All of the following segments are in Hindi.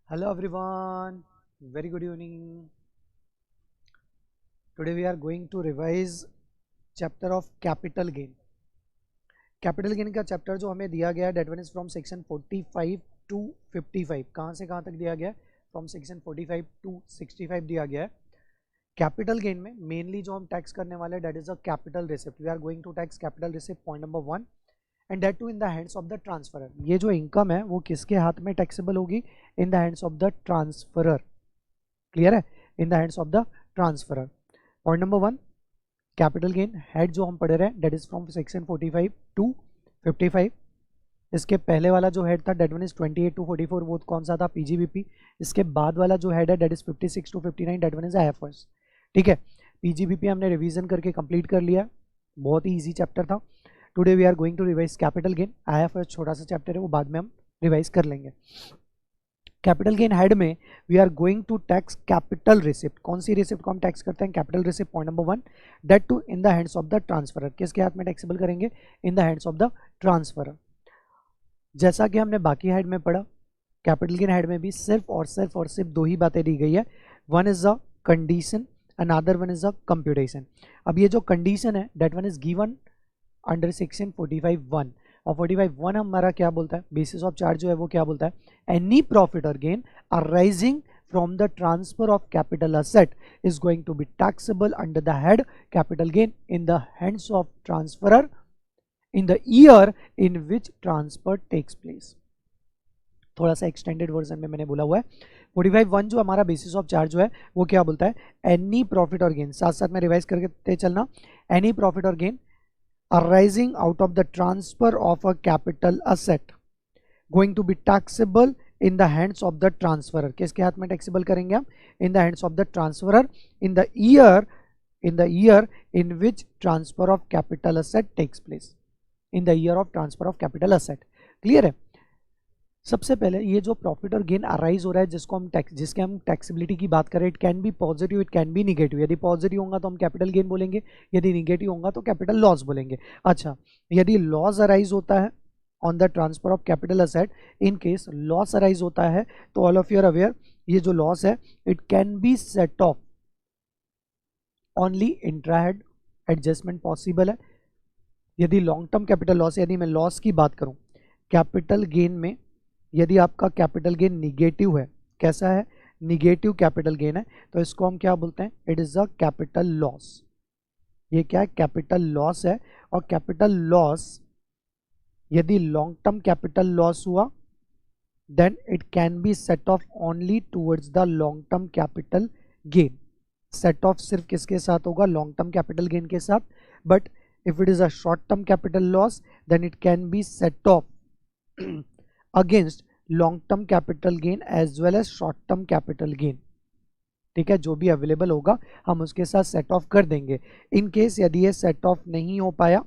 Hello everyone, very good evening. Today we are going to revise chapter of capital gain. Capital gain का चैप्टर जो हमें दिया गया है that one is from section 45 to 55. कहाँ से कहाँ तक दिया गया है? फ्रॉम सेक्शन 45 टू 65 दिया गया है. कैपिटल गेन में मेनली जो हम टैक्स करने वाले हैं that is a capital receipt. We are going to tax capital receipt point number 1 and that two in the hands of the transferrer. ये जो इनकम है वो किसके हाथ में टैक्सेबल होगी? In the hands of the transferor. Clear है? In the hands of the transferor. Point number 1 capital gain head जो हम पढ़ रहे हैं that is from section 45 to 55. इसके पहले वाला जो हेड था डेट वन इज 28 टू 44, वो कौन सा था? पीजीबीपी. इसके बाद वाला जो हेड है that is 56 to 59, that one is IFS. ठीक है, पीजीबीपी हमने रिवीजन करके कंप्लीट कर लिया. बहुत ही इजी चैप्टर था. Today we are going to revise capital gain. IFS छोटा सा चैप्टर है, वो बाद में हम रिवाइज कर लेंगे. कैपिटल गेन हेड में we are going to tax capital receipt. कौन सी रिसिप्ट को हम टैक्स करते हैं? Capital receipt point number 1 that two in the hands of the transferrer. किसके हाथ में टैक्सेबल करेंगे? In the hands of the transferrer. जैसा कि हमने बाकी हेड में पढ़ा, कैपिटल गेन हेड में भी सिर्फ और सिर्फ दो ही बातें दी गई है. One is the condition, another one is the computation. अब ये जो कंडीशन है that one is given under section 45(1) और 45(1) हमारा क्या बोलता है? बेसिस ऑफ चार्ज जो है वो क्या बोलता है? एनी प्रॉफिट और gain arising from the transfer of capital asset is going to be taxable under the head capital gain in the hands of transferor in the year in which transfer takes place. थोड़ा सा एक्सटेंडेड वर्जन में मैंने बोला हुआ है. 45(1) जो हमारा बेसिस ऑफ चार्ज जो है वो क्या बोलता है? एनी प्रॉफिट और गेन. साथ साथ में रिवाइज करके चलना. एनी प्रॉफिट और gain arising out of the transfer of a capital asset going to be taxable in the hands of the transferor. किसके हाथ में टैक्सेबल करेंगे हम? in the hands of the transferor in the year in which transfer of capital asset takes place. in the year of transfer of capital asset. Clear है? सबसे पहले ये जो प्रॉफिट और गेन अराइज हो रहा है जिसके हम टैक्सेबिलिटी की बात करें, it can B positive, it can B negative. यदि पॉजिटिव होगा तो हम कैपिटल गेन बोलेंगे, यदि निगेटिव होगा तो कैपिटल लॉस बोलेंगे. अच्छा, यदि लॉस अराइज होता है on the transfer of capital asset, in case loss arise होता है तो all of you are aware ये जो लॉस है it can be set off only intra head. Adjustment possible है. यदि लॉन्ग टर्म कैपिटल लॉस, यदि मैं लॉस की बात करूं कैपिटल गेन में, यदि आपका कैपिटल गेन निगेटिव है, कैसा है? निगेटिव कैपिटल गेन है, तो इसको हम क्या बोलते हैं? It is a capital loss. ये क्या है? कैपिटल लॉस है. और कैपिटल लॉस यदि लॉन्ग टर्म कैपिटल लॉस हुआ then it can be set off only towards the long term capital gain. Set off सिर्फ किसके साथ होगा? लॉन्ग टर्म कैपिटल गेन के साथ. But if it is a short term capital loss then it can be set off against long term capital gain as well as short term capital gain. ठीक है, जो भी अवेलेबल होगा हम उसके साथ सेट ऑफ कर देंगे. इन केस यदि ये सेट ऑफ नहीं हो पाया,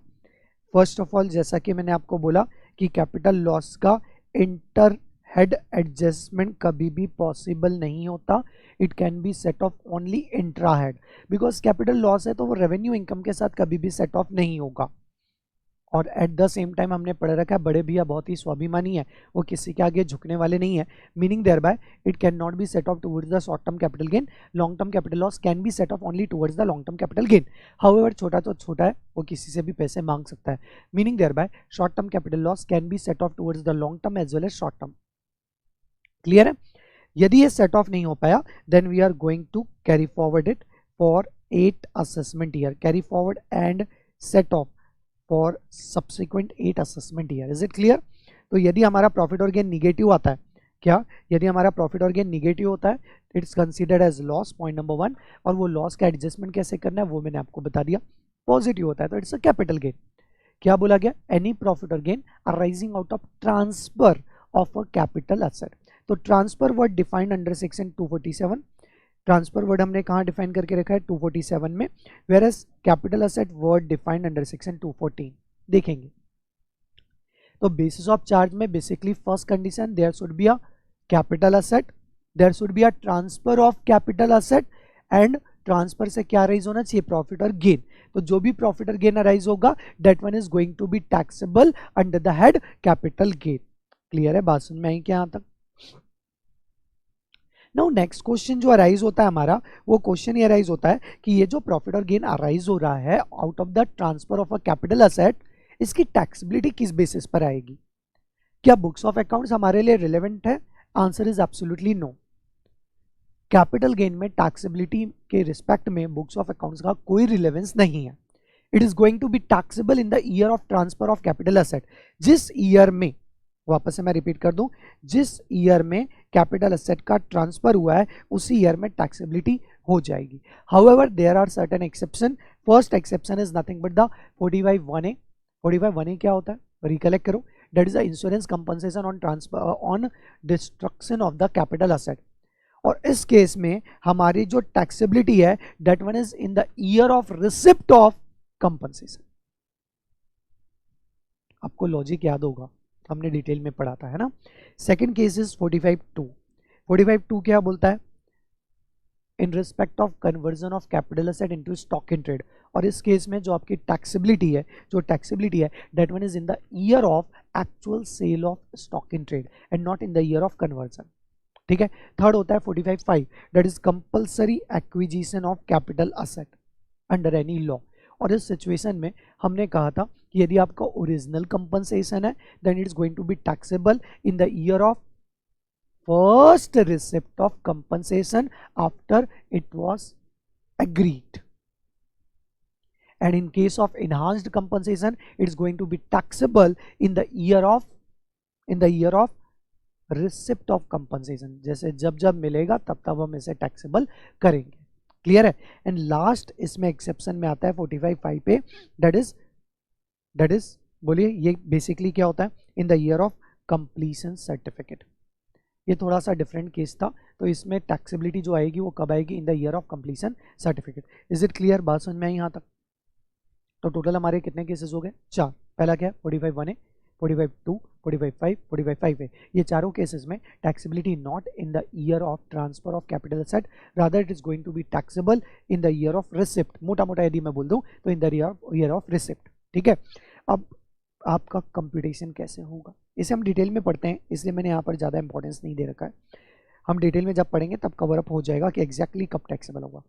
फर्स्ट ऑफ ऑल जैसा कि मैंने आपको बोला कि कैपिटल लॉस का इंटर हेड एडजस्टमेंट कभी भी पॉसिबल नहीं होता. It can be set off only intra head. Because capital loss है तो वो रेवेन्यू इनकम के साथ कभी भी सेट ऑफ नहीं होगा. और एट द सेम टाइम हमने पढ़ रखा है बड़े भैया बहुत ही स्वाभिमानी है, वो किसी के आगे झुकने वाले नहीं है. Meaning thereby it can not be set off towards the short term capital gain. Long term capital loss can be set off only towards the long term capital gain. However छोटा तो छोटा है, वो किसी से भी पैसे मांग सकता है. Meaning thereby short term capital loss can be set off towards the long term as well as short term. Clear है? यदि ये सेट ऑफ नहीं हो पाया then we are going to carry forward it for 8 assessment year. Carry forward and set off for subsequent 8 assessment year. Is it clear? तो यदि हमारा प्रॉफिट और गेन निगेटिव आता है, क्या यदि हमारा प्रॉफिट और गेन निगेटिव होता है it's considered as loss point number 1. और वो लॉस का एडजस्टमेंट कैसे करना है वो मैंने आपको बता दिया. पॉजिटिव होता है तो इट्स अ कैपिटल गेन. क्या बोला गया? एनी प्रॉफिट और gain arising out of transfer of a capital asset. तो transfer word defined under section 247. Transfer word हमने कहाँ डिफाइन करके रखा है? 247 में. Whereas capital asset word defined under section 214. देखेंगे तो बेसिस ऑफ चार्ज में basically first condition there should be a capital asset, there should be a transfer of capital asset and transfer से क्या अराइज होना चाहिए? प्रॉफिट और गेन. तो जो भी प्रॉफिट और गेन अराइज होगा that one is going to be taxable under the head capital gain. Clear है? बात समझ में आई क्या यहाँ तक? नाउ नेक्स्ट क्वेश्चन जो अराइज होता है हमारा, वो क्वेश्चन ये अराइज होता है कि ये जो प्रॉफिट और गेन अराइज हो रहा है out of the transfer of a capital asset, इसकी टैक्सेबिलिटी किस बेसिस पर आएगी? क्या बुक्स ऑफ अकाउंट्स हमारे लिए रिलेवेंट है? Answer is absolutely no. Capital gain में टैक्सेबिलिटी के रिस्पेक्ट में बुक्स ऑफ अकाउंट्स का कोई रिलेवेंस नहीं है। It is going to be taxable in the year of transfer of capital asset. जिस ईयर में, वापस से मैं रिपीट कर दूं, जिस ईयर में कैपिटल असेट का ट्रांसफर हुआ है उसी ईयर में टैक्सेबिलिटी हो जाएगी। However there are certain exception. First exception is nothing but the 45(1)(a). 45(1)(a) क्या होता है? रिकलेक्ट करो, that is the insurance compensation on transfer on destruction of the capital asset. और इस केस में हमारी जो टैक्सेबिलिटी है that one is in the year of receipt of compensation. आपको लॉजिक याद होगा, हमने डिटेल में पढ़ा था, है ना। Second case is 45(2). 45(2) क्या बोलता है? In respect of conversion of capital asset into stock in trade. और इस केस में जो आपकी टैक्सेबिलिटी है, that one is in the year of actual sale of stock in trade and not in the year of conversion. ठीक है। थर्ड होता है 45(5), that is compulsory acquisition of capital asset under any law. और इस सिचुएशन में हमने कहा था कि यदि आपका ओरिजिनल कंपनसेशन है then it is going to be taxable in the year of first receipt of compensation after it was agreed, and in case of enhanced compensation it is going to be taxable in the year of receipt of compensation. जैसे जब जब मिलेगा तब तब हम इसे टैक्सेबल करेंगे। क्लियर है। एंड लास्ट इसमें एक्सेप्शन में आता है 45(5) पे, दैट इज बोलिए ये बेसिकली क्या होता है? In the year of completion certificate. ये थोड़ा सा डिफरेंट केस था, तो इसमें टैक्सेबिलिटी जो आएगी वो कब आएगी? इन the year of completion certificate. Is it clear? बात समझ में आई यहाँ तक? तो टोटल हमारे कितने केसेस हो गए? 4। पहला क्या है? 45(1)(a), 45(2), 45(5), 45(5)(a). ये चारों केसेस में taxability not in the year of transfer of capital asset, rather it is going to be taxable in the year of receipt. मोटा मोटा यदि मैं बोल दूं तो in the year of receipt. ठीक है। अब आपका कंप्यूटेशन कैसे होगा इसे हम डिटेल में पढ़ते हैं, इसलिए मैंने यहाँ पर ज़्यादा इंपॉर्टेंस नहीं दे रखा है। हम डिटेल में जब पढ़ेंगे तब कवर अप हो जाएगा कि एग्जैक्टली कब टैक्सेबल होगा।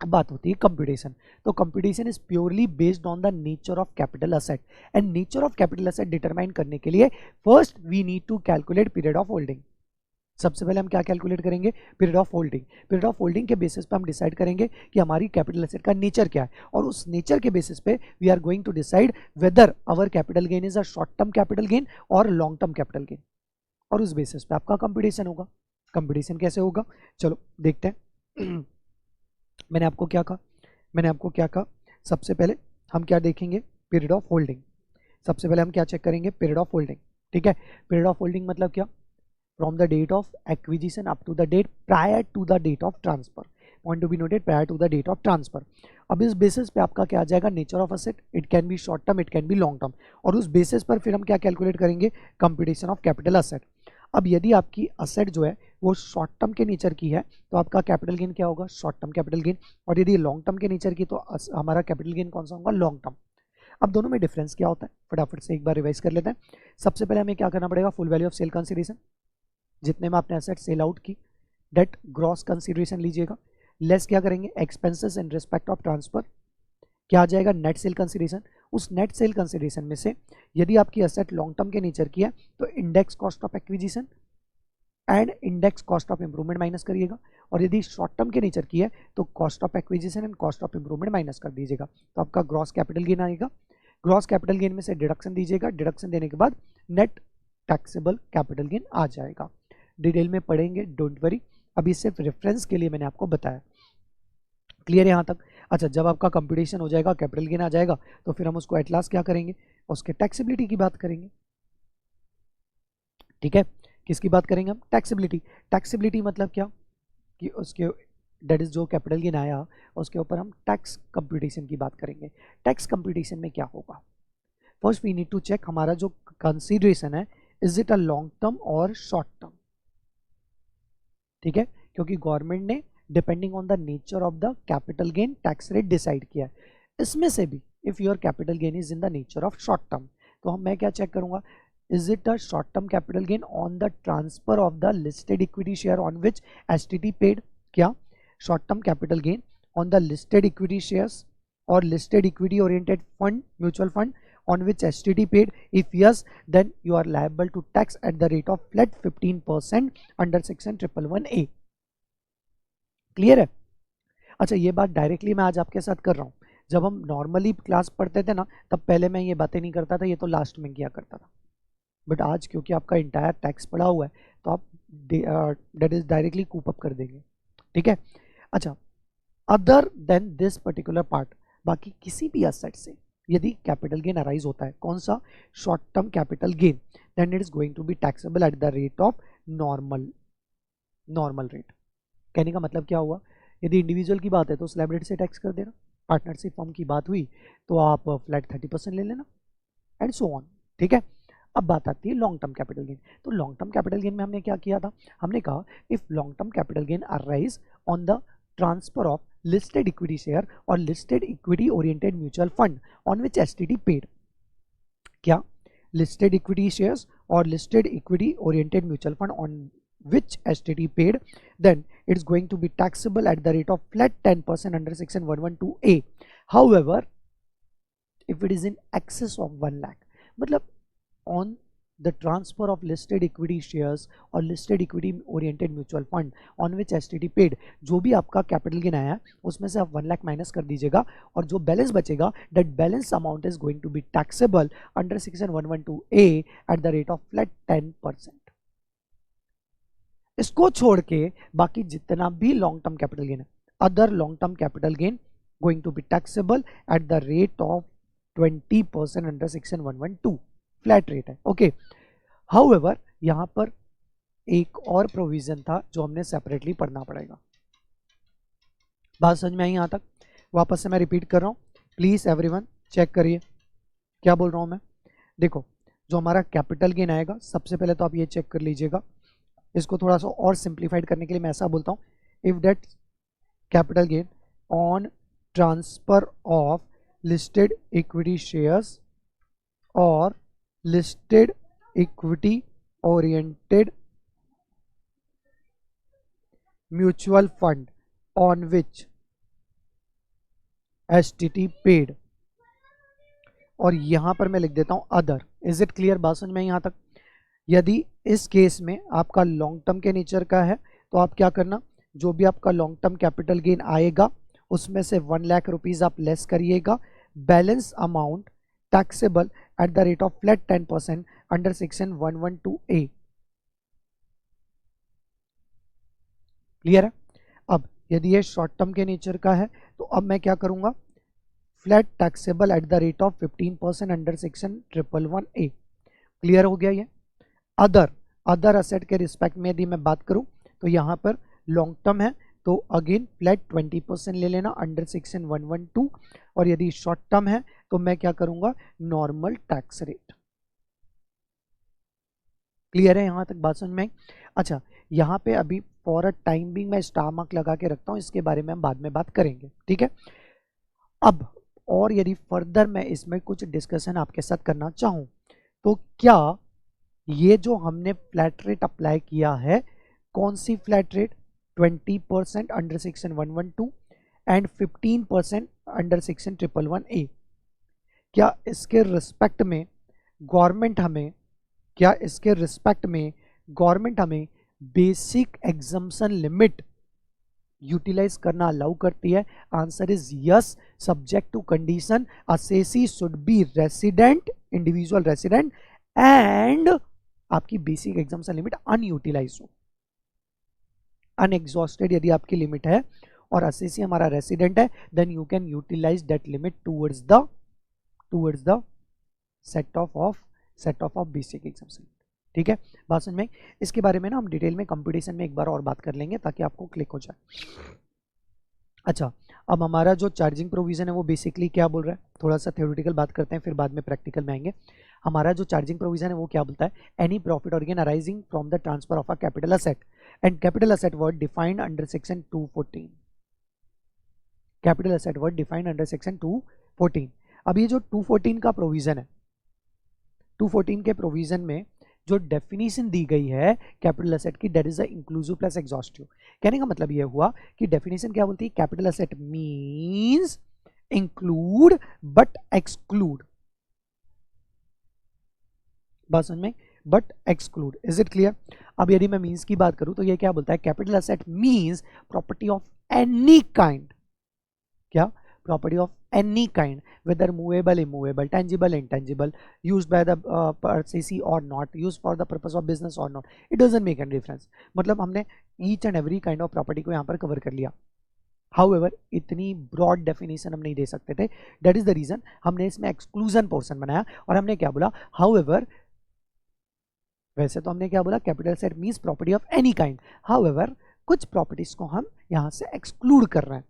अब बात होती है कंप्यूटेशन। तो computation is purely based on the nature of capital asset, and nature of capital asset determine करने के लिए first we need to calculate period of holding. सबसे पहले हम क्या कैलकुलेट करेंगे? Period of holding. Period of holding के बेसिस पे हम डिसाइड करेंगे कि हमारी कैपिटल एसेट का नेचर क्या है, और उस नेचर के बेसिस पे we are going to decide whether our capital gain is a short term capital gain और लॉन्ग टर्म कैपिटल गेन, और उस बेसिस पे आपका कंप्यूटेशन होगा। कंप्यूटेशन कैसे होगा? चलो देखते हैं। मैंने आपको क्या कहा? सबसे पहले हम क्या देखेंगे? Period of holding. सबसे पहले हम क्या चेक करेंगे? Period of holding. ठीक है। पीरियड ऑफ होल्डिंग मतलब क्या? From the date of acquisition up to the date prior to the date of transfer. Point to be noted, prior to the date of transfer. अब इस बेसिस पे आपका क्या आ जाएगा? Nature of asset. It can be short term, it can be long term, और उस बेसिस पर फिर हम क्या कैलकुलेट करेंगे? Computation of capital asset. अब यदि आपकी असेट जो है वो शॉर्ट टर्म के नेचर की है तो आपका कैपिटल गेन क्या होगा? Short term capital gain. और यदि लॉन्ग टर्म के नेचर की तो हमारा कैपिटल गेन कौन सा होगा? Long term. अब दोनों में डिफरेंस क्या होता है फटाफट से एक बार रिवाइज कर लेते हैं। सबसे पहले हमें क्या करना पड़ेगा? Full value of sale consideration, जितने में आपने एसेट सेल आउट की, डेट ग्रॉस कंसिडरेशन लीजिएगा, लेस क्या करेंगे? Expenses in respect of transfer, क्या आ जाएगा? Net sale consideration. उस नेट सेल कंसिडरेशन में से यदि आपकी एसेट लॉन्ग टर्म के नेचर की है तो index cost of acquisition and index cost of improvement minus करिएगा, और यदि शॉर्ट टर्म के नेचर की है तो cost of acquisition and cost of improvement minus कर दीजिएगा, तो आपका ग्रॉस कैपिटल गेन आएगा। ग्रॉस कैपिटल गेन में से डिडक्शन दीजिएगा, डिडक्शन देने के बाद नेट टैक्सेबल कैपिटल गेन आ जाएगा। डिटेल में पढ़ेंगे, डोंट वरी, अभी सिर्फ रेफरेंस के लिए मैंने आपको बताया। क्लियर है यहाँ तक? अच्छा, जब आपका कंप्यूटेशन हो जाएगा, कैपिटल गेन आ जाएगा, तो फिर हम उसको एट लास्ट क्या करेंगे? उसके टैक्सेबिलिटी की बात करेंगे। ठीक है। किसकी बात करेंगे हम? टैक्सेबिलिटी। टैक्सेबिलिटी मतलब क्या? कि उसके दैट इज जो कैपिटल गेन आया उसके ऊपर हम टैक्स कंप्यूटेशन की बात करेंगे। टैक्स कंप्यूटेशन में क्या होगा? First we need to check हमारा जो कंसीडरेशन है is it a long term और शॉर्ट टर्म। ठीक है, क्योंकि गवर्नमेंट ने depending on the nature of the capital gain tax rate decide किया है। इसमें से भी if your capital gain is in the nature of short term, तो मैं क्या चेक करूंगा? is it a short term capital gain on the transfer of the listed equity share on which STT paid? क्या short term capital gain on the listed equity shares or listed equity oriented fund, mutual fund on which STT paid? If yes, then you are liable to tax at the rate of flat 15% under section 111A. Clear है? अच्छा, ये बात डायरेक्टली मैं आज आपके साथ कर रहा हूँ. जब हम नॉर्मली क्लास पढ़ते थे ना, तब पहले मैं ये बातें नहीं करता था, ये तो लास्ट में किया करता था. बट आज क्योंकि आपका इंटायर टैक्स पड़ा हुआ है, तो आप that is directly coop up कर देंगे. ठीक है. अच्छा, other than this particular part, बाकी किसी भी एसेट से यदि कैपिटल गेन अराइज होता है, कौन सा? Short term capital gain, then it is going to be taxable at the rate of normal rate. कहने का मतलब क्या हुआ? यदि इंडिविजुअल की बात है तो स्लैब रेट से टैक्स कर देना. पार्टनरशिप फॉर्म की बात हुई तो आप फ्लैट 30% ले लेना, एंड सो ऑन. ठीक है. अब बात आती है लॉन्ग टर्म कैपिटल गेन. तो लॉन्ग टर्म कैपिटल गेन में हमने क्या किया था? हमने कहा if long term capital gain arise on the transfer of listed equity share or listed equity oriented mutual fund on which STT paid. क्या? listed equity shares or listed equity oriented mutual fund on which STT paid, then it's going to be taxable at the rate of flat 10% under section 112A. However, if it is in excess of 1 lakh, मतलब on the transfer of listed equity shares or listed equity oriented mutual fund on which STT paid, जो भी आपका कैपिटल गेन आया उसमें से आप 1 लाख माइनस कर दीजिएगा, और जो बैलेंस बचेगा that balance amount is going to be taxable under section 112A at the rate of flat 10%. इसको छोड़ के बाकी जितना भी लॉन्ग टर्म कैपिटल गेन है, other long term capital gain going to be taxable at the rate of 20% under section 112. Flat rate है. ओके. हाउएवर, यहां पर एक और प्रोविजन था जो हमने सेपरेटली पढ़ना पड़ेगा. बात समझ में आई यहां तक? वापस से मैं रिपीट कर रहा हूं, प्लीज एवरीवन चेक करिए क्या बोल रहा हूं मैं. देखो, जो हमारा कैपिटल गेन आएगा, सबसे पहले तो आप ये चेक कर लीजिएगा. इसको थोड़ा सा और सिंप्लीफाइड करने के लिए मैं ऐसा बोलता हूं, if that capital gain on transfer of listed equity shares और listed equity oriented mutual fund on which STT paid, और यहां पर मैं लिख देता हूं अदर. Is it clear? बात समझ में यहां तक? यदि इस केस में आपका लॉन्ग टर्म के नेचर का है तो आप क्या करना, जो भी आपका लॉन्ग टर्म कैपिटल गेन आएगा उसमें से 1 लाख रुपीज आप लेस करिएगा. Balance amount taxable at the rate of flat 10% under section 112A. Clear है? अब यदि ये शॉर्ट टर्म के नेचर का है तो अब मैं क्या करूंगा, flat taxable at the rate of 15% under section 111A. Clear हो गया ये? अदर असेट के रिस्पेक्ट में यदि मैं बात करूं तो यहां पर लॉन्ग टर्म है तो अगेन फ्लैट 20% ले लेना अंडर सेक्शन 112, और यदि शॉर्ट टर्म है तो मैं क्या करूंगा, नॉर्मल टैक्स रेट. क्लियर है यहां तक? बात समझ में आई? अच्छा, यहां पे अभी फॉर अ टाइम बिंग मैं स्टार मार्क लगा के रखता हूं, इसके बारे में हम बाद में बात करेंगे. ठीक है. अब और यदि फर्दर मैं इसमें कुछ डिस्कशन आपके साथ करना चाहूं तो क्या ये जो हमने फ्लैट रेट अप्लाई किया है, कौन सी flat rate? 20% under section 112 and 15% under section 111A. क्या इसके रिस्पेक्ट में गवर्नमेंट हमें बेसिक एग्जम्पशन लिमिट यूटिलाइज करना अलाउ करती है? Answer is yes, subject to condition assessee should be resident, individual resident, and आपकी बेसिक एग्जम्पशन लिमिट अनयूटिलाइज हो, अनएग्जॉस्टेड यदि आपकी लिमिट है और असेसी हमारा रेसिडेंट है, then you can utilise that limit towards the set off basic exemption. ठीक है. बात समझ में? इसके बारे में ना हम डिटेल में कंप्यूटेशन में एक बार और बात कर लेंगे ताकि आपको क्लिक हो जाए. अच्छा, अब हमारा जो चार्जिंग प्रोविजन है वो बेसिकली क्या बोल रहा है, थोड़ा सा थ्योरेटिकल बात करते हैं फिर बाद में प्रैक्टिकल में आएंगे. हमारा जो चार्जिंग प्रोविजन है वो क्या बोलता है, एनी प्रॉफिट और gain arising from the transfer of a capital asset and capital asset word defined under section 214. Capital asset word defined under section 214. अब ये जो 214 का प्रोविजन है, 214 के प्रोविजन में जो डेफिनेशन दी गई है कैपिटल एसेट की, that is the inclusive plus exhaustive. कहने का मतलब ये हुआ कि डेफिनेशन क्या बोलती है, capital asset means include but exclude, बात समझ में, but exclude, is it clear. अब यदि मैं मींस की बात करूं तो ये क्या बोलता है, capital asset means property of any kind, क्या, property of any kind, whether movable, immovable, tangible, intangible, used by the purchasee or not, used for the purpose of business or not, it doesn't make any difference। मतलब हमने each and every kind of property को यहाँ पर कवर कर लिया। However, इतनी broad definition हम नहीं दे सकते थे, that is the reason हमने इसमें exclusion portion बनाया और हमने क्या बोला, however, वैसे तो हमने क्या बोला, capital asset means property of any kind, however कुछ प्रॉपर्टीज को हम यहां से एक्सक्लूड कर रहे हैं,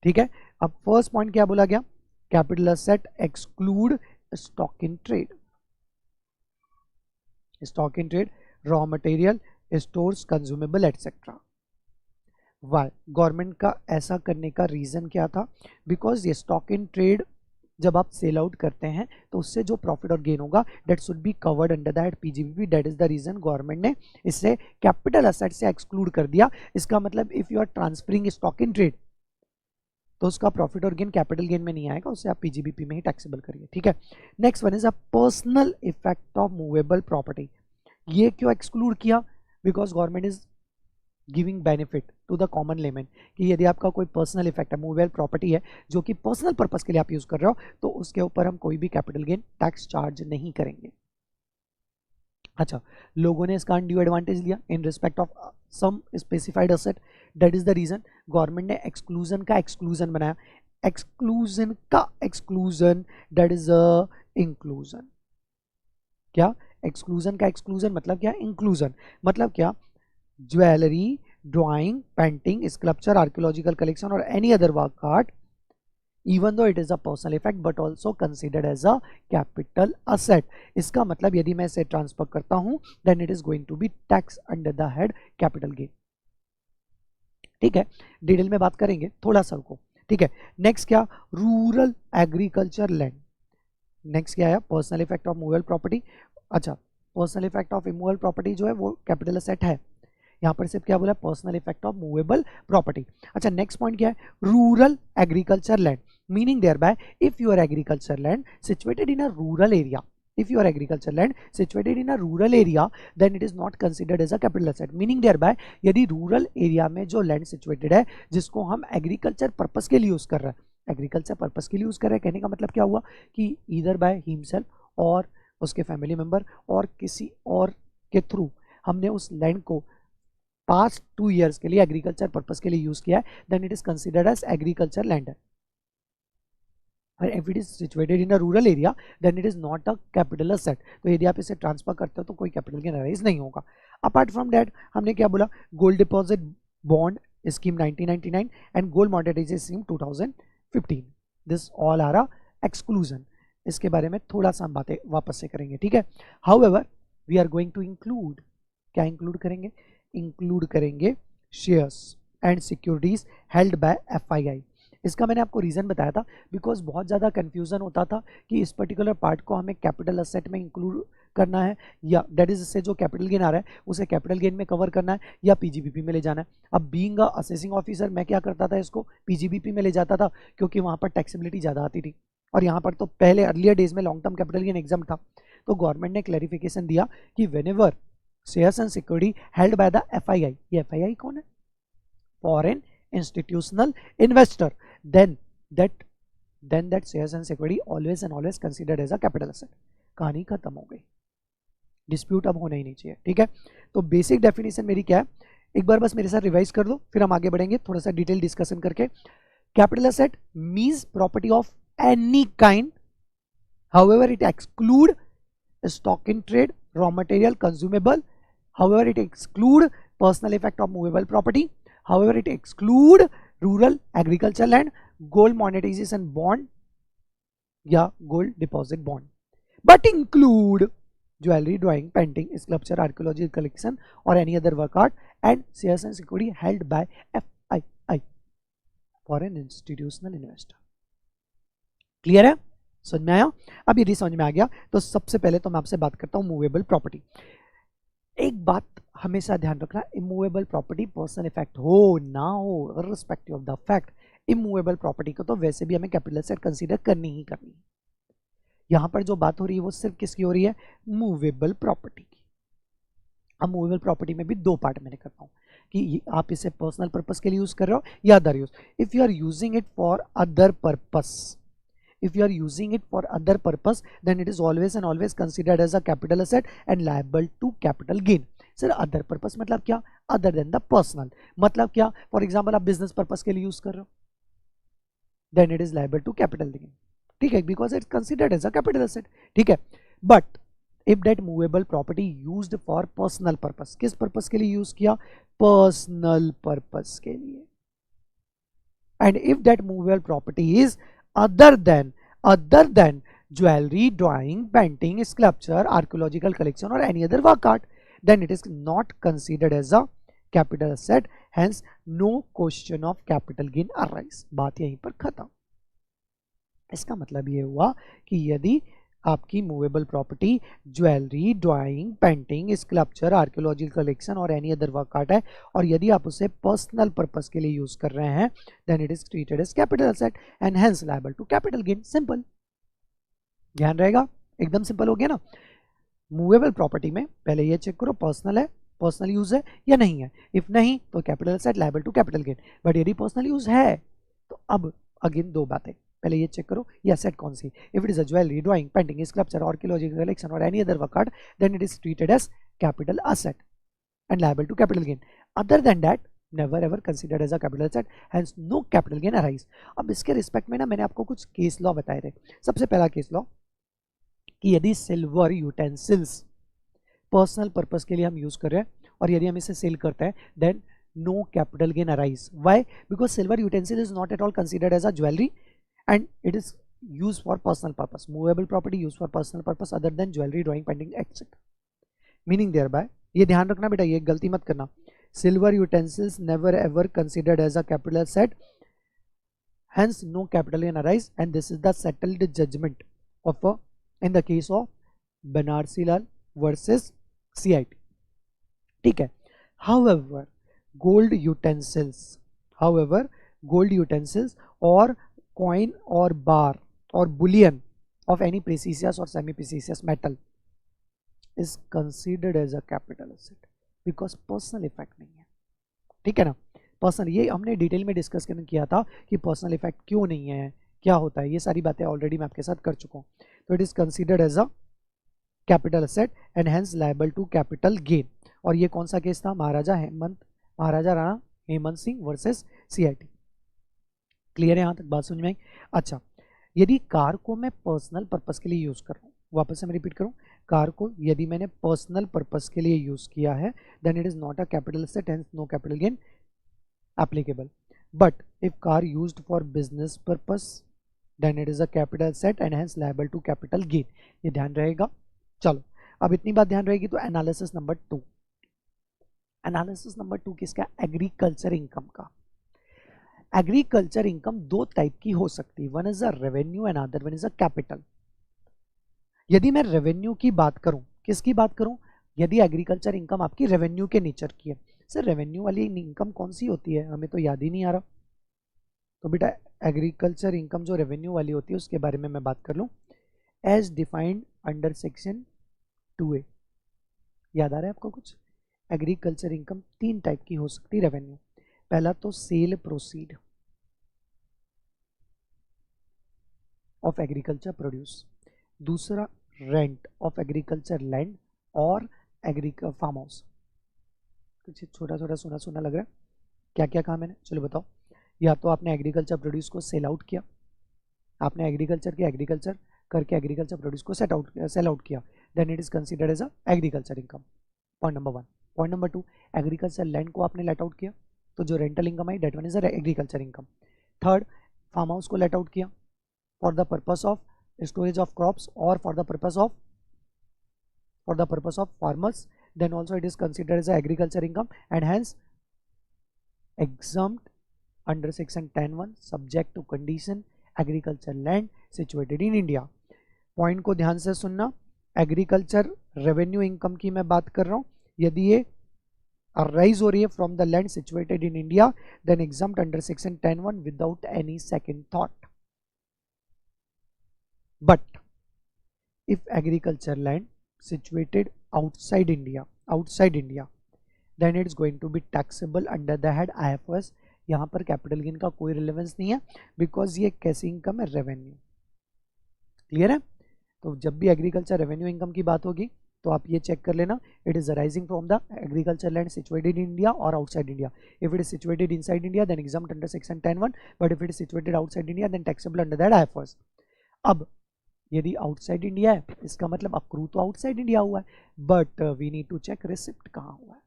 ठीक है। अब फर्स्ट पॉइंट क्या बोला गया, capital asset exclude stock in trade, stock in trade, raw material, stores, consumable etcetera. Why, government का ऐसा करने का रीजन क्या था, बिकॉज ये स्टॉक इन ट्रेड जब आप सेल आउट करते हैं तो उससे जो प्रॉफिट और गेन होगा that should be covered under that PGBP, that is the reason government ने इसे कैपिटल एसेट से एक्सक्लूड कर दिया। इसका मतलब if you are transferring stock in trade तो उसका प्रॉफिट और गेन कैपिटल गेन में नहीं आएगा, उससे आप पीजीबीपी में ही टैक्सेबल करिए, ठीक है। Next one is a personal effect of movable property. ये क्यों एक्सक्लूड किया, because government is giving benefit to the common layman कि यदि आपका कोई पर्सनल इफेक्ट है, मूवेबल प्रॉपर्टी है जो कि पर्सनल पर्पस के लिए आप यूज कर रहे हो, तो उसके ऊपर हम कोई भी कैपिटल गेन टैक्स चार्ज नहीं करेंगे। अच्छा, लोगों ने इसका अनड्यू एडवांटेज लिया in respect of some specified asset, that is the reason government ने एक्सक्लूजन का एक्सक्लूजन बनाया, एक्सक्लूजन का exclusion that is a inclusion. क्या, एक्सक्लूजन का एक्सक्लूजन मतलब क्या, इंक्लूजन मतलब क्या, jewellery, drawing, painting, sculpture, archaeological collection और any other work art, even though it is a personal effect but also considered as a capital asset। इसका मतलब यदि मैं इसे ट्रांसफर करता हूं then it is going to be tax under the head capital gain, ठीक है। डिटेल में बात करेंगे थोड़ा सा रुको, ठीक है। नेक्स्ट क्या, रूरल एग्रीकल्चर लैंड। नेक्स्ट क्या है, personal effect of movable property. अच्छा, personal effect of immovable property जो है वो कैपिटल एसेट है, यहाँ पर सिर्फ क्या बोला, personal effect of movable property. अच्छा, नेक्स्ट पॉइंट क्या है, rural agriculture land, meaning thereby if your agriculture land situated in a rural area, if your agriculture land situated in a rural area then it is not considered as a capital asset, meaning thereby यदि रूरल एरिया में जो लैंड सिचुएटेड है जिसको हम एग्रीकल्चर पर्पस के लिए यूज कर रहे हैं, एग्रीकल्चर पर्पस के लिए यूज कर रहे हैं, कहने का मतलब क्या हुआ कि ईदर बाय हिमसेल्फ और उसके फैमिली मेंबर और किसी और के थ्रू हमने उस लैंड को पास्ट 2 years के लिए एग्रीकल्चर पर्पस के लिए यूज किया है, then it is considered as agriculture land है। If it is situated in a rural area then it is not a capital asset, तो यदि आप इसे ट्रांसफर करते हो तो कोई कैपिटल गेन अराइज नहीं होगा। अपार्ट फ्रॉम दैट हमने क्या बोला, gold deposit bond scheme 1999 and gold modernisation scheme 2015, this all are a exclusion. इसके बारे में थोड़ा सा हम बातें वापस से करेंगे, ठीक है। However we are going to include, क्या इंक्लूड करेंगे, इंक्लूड करेंगे shares and securities held by FII. इसका मैंने आपको रीज़न बताया था बिकॉज बहुत ज़्यादा कन्फ्यूज़न होता था कि इस पर्टिकुलर पार्ट को हमें कैपिटल असेट में इंक्लूड करना है या दैट इज इससे जो कैपिटल गेन आ रहा है उसे कैपिटल गेन में कवर करना है या पीजीबीपी में ले जाना है। अब बीइंग अ असेसिंग ऑफिसर मैं क्या करता था, इसको पीजीबीपी में ले जाता था क्योंकि वहाँ पर टैक्सेबिलिटी ज़्यादा आती थी और यहाँ पर तो पहले अर्लियर डेज में long term capital gain exempt था, तो गवर्नमेंट ने क्लैरिफिकेशन दिया कि whenever shares and security held by the FII, ये एफआईआई कौन है, foreign institutional investor, then that shares and security always and always considered as a capital asset। कहानी खत्म हो गई, डिस्प्यूट अब होना ही नहीं चाहिए, ठीक है। तो बेसिक डेफिनेशन मेरी क्या है, एक बार बस मेरे साथ रिवाइज कर दो फिर हम आगे बढ़ेंगे थोड़ा सा डिटेल डिस्कशन करके। Capital asset means property of any kind, however it exclude stock in trade, raw material, consumable, however it exclude personal effect of movable property, however it exclude rural agriculture land, gold monetisation bond या gold deposit bond, but include jewellery, drawing, painting, sculpture, archaeological collection और any other work art and shares and security held by FII, foreign institutional investor. Clear है, समझ में आया? अब यदि समझ में आ गया तो सबसे पहले तो मैं आपसे बात करता हूँ मूवेबल प्रॉपर्टी। एक बात हमेशा ध्यान रखना, इमूवेबल प्रॉपर्टी पर्सनल इफेक्ट हो ना हो, respective of the fact, immovable property को तो वैसे भी हमें कैपिटल एसेट कंसीडर करनी ही करनी है। यहां पर जो बात हो रही है वो सिर्फ किसकी हो रही है? मूवेबल प्रॉपर्टी की। अब मूवेबल प्रॉपर्टी में भी दो पार्ट मैंने करता हूँ कि आप इसे पर्सनल पर्पस के लिए यूज कर रहे हो या other use. If you are using it for other purpose, if you are using it for other purpose, then it is always and always considered as a capital asset and liable to capital gain. Sir other purpose मतलब क्या? अदर देन द पर्सनल मतलब क्या? फॉर एग्जाम्पल आप बिजनेस पर्पस के लिए यूज कर रहे हो, then it is liable to capital gain, ठीक है, because it's considered as a capital asset, ठीक है। But if that movable property used for personal purpose, किस पर्पस के लिए यूज किया? पर्सनल पर्पस के लिए। And if that movable property is other than jewelry, drawing, painting, sculpture, archaeological collection or any other work art, then it is not considered as a capital asset, hence no question of capital gain arise। बात यहीं पर खत्म। इसका मतलब ये हुआ कि यदि आपकी movable property jewellery, drawing, painting, sculpture, archaeological collection और एनी अदर वर्क आर्ट है और यदि आप उसे पर्सनल पर्पस के लिए यूज कर रहे हैं, then it is treated as capital asset and hence liable to capital gain. Simple, ध्यान रहेगा, एकदम सिंपल हो गया ना। मूवेबल प्रॉपर्टी में पहले ये चेक करो पर्सनल है, पर्सनल यूज है या नहीं है। इफ नहीं तो capital asset liable to capital gain. But यदि पर्सनल यूज है तो अब अगेन दो बातें, पहले ये चेक करो ये एसेट कौन सी। If it is a jewellery, drawing, painting, sculpture, archaeological collection और any other work art, then it is treated as capital asset and liable to capital gain. Other than that never ever considered as a capital asset, hence no capital gain arise. अब इसके रिस्पेक्ट में ना मैंने आपको कुछ केस लॉ बताए थे। सबसे पहला केस लॉ कि यदि सिल्वर यूटेंसिल्स पर्सनल पर्पस के लिए हम यूज कर रहे हैं और यदि हम इसे सेल करते हैं, then no capital gain arise. Why? Because silver utensil is not at all considered as a jewellery and it is used for personal purpose. Movable property used for personal purpose other than jewelry, drawing, painting, etc. Meaning thereby, ये ध्यान रखना बेटा, ये गलती मत करना। Silver utensils never ever considered as a capital asset, hence no capital gain arise, and this is the settled judgment of in the case of Banarsi Lal versus CIT, ठीक है। However, gold utensils or coin or bar or bullion of any precious or semi precious metal is considered as a capital asset because personal effect नहीं है, ठीक है ना। पर्सनल, ये हमने डिटेल में डिस्कस किया था कि पर्सनल इफेक्ट क्यों नहीं है, क्या होता है, ये सारी बातें ऑलरेडी मैं आपके साथ कर चुका हूँ। तो it is considered as a capital asset and hence liable to capital gain. और ये कौन सा केस था? Maharaja Rana Hemant Singh versus CIT। Clear है यहाँ तक बात समझ में आई? अच्छा, यदि कार को मैं पर्सनल पर्पस के लिए यूज कर रहा हूँ, वापस से मैं रिपीट करूँ, कार को यदि मैंने पर्सनल पर्पस के लिए यूज किया है, then it is not a capital asset and no capital gain applicable. But if car used for business purpose, then it is a capital asset and hence liable to capital gain. ये ध्यान रहेगा। चलो, अब इतनी बात ध्यान रहेगी तो एनालिसिस नंबर 2। एनालिसिस नंबर 2 किसका? एग्रीकल्चर इनकम का। एग्रीकल्चर इनकम दो टाइप की हो सकती है, one is a revenue and other one is a capital. यदि मैं रेवेन्यू की बात करूं, किसकी बात करूं? यदि एग्रीकल्चर इनकम आपकी रेवेन्यू के नेचर की है। सर रेवेन्यू वाली इनकम कौन सी होती है, हमें तो याद ही नहीं आ रहा। तो बेटा एग्रीकल्चर इनकम जो रेवेन्यू वाली होती है उसके बारे में मैं बात कर लूं। As defined under section 2A, याद आ रहा है आपको कुछ? एग्रीकल्चर इनकम तीन टाइप की हो सकती है रेवेन्यू। पहला तो cell proceed of agriculture produce, दूसरा रेंट ऑफ एग्रीकल्चर लैंड और फार्म हाउस। कुछ छोटा छोटा सुना सुना लग रहा है, क्या क्या कहा मैंने? चलो बताओ। या तो आपने एग्रीकल्चर प्रोड्यूस को सेल आउट किया, आपने एग्रीकल्चर करके एग्रीकल्चर प्रोड्यूस को सेल आउट किया, then it is considered as a agriculture income. Point number 1। Point number 2, agriculture land को आपने लेट आउट किया तो जो रेंटल इनकम आई that one is agriculture income. Third, farm house को लेट आउट किया for the purpose of storage of crops or for the purpose of farmers, then also it is considered as a agriculture income and hence exempt under section 10(1) subject to condition agriculture land situated in India. Point को ध्यान से सुनना, एग्रीकल्चर रेवेन्यू इनकम की मैं बात कर रहा हूं। यदि ये अराइज हो रही है from the land situated in India then exempt under section 10(1) without any second thought. But if agriculture land situated outside India then it's going to be taxable under the head IFRS। यहाँ पर कैपिटल गेन का कोई रिलेवेंस नहीं है बिकॉज ये कैसी इनकम है, रेवेन्यू। क्लियर है? तो जब भी एग्रीकल्चर रेवेन्यू इनकम की बात होगी तो आप ये चेक कर लेना, it is arising from the agriculture land situated in India और outside India. If it is situated inside India then exempt under section 10(1) but if it is situated outside India then taxable under that IFRS। अब यदि आउटसाइड इंडिया है इसका मतलब अक्रू तो आउटसाइड इंडिया हुआ है, but we need to check receipt कहाँ हुआ है।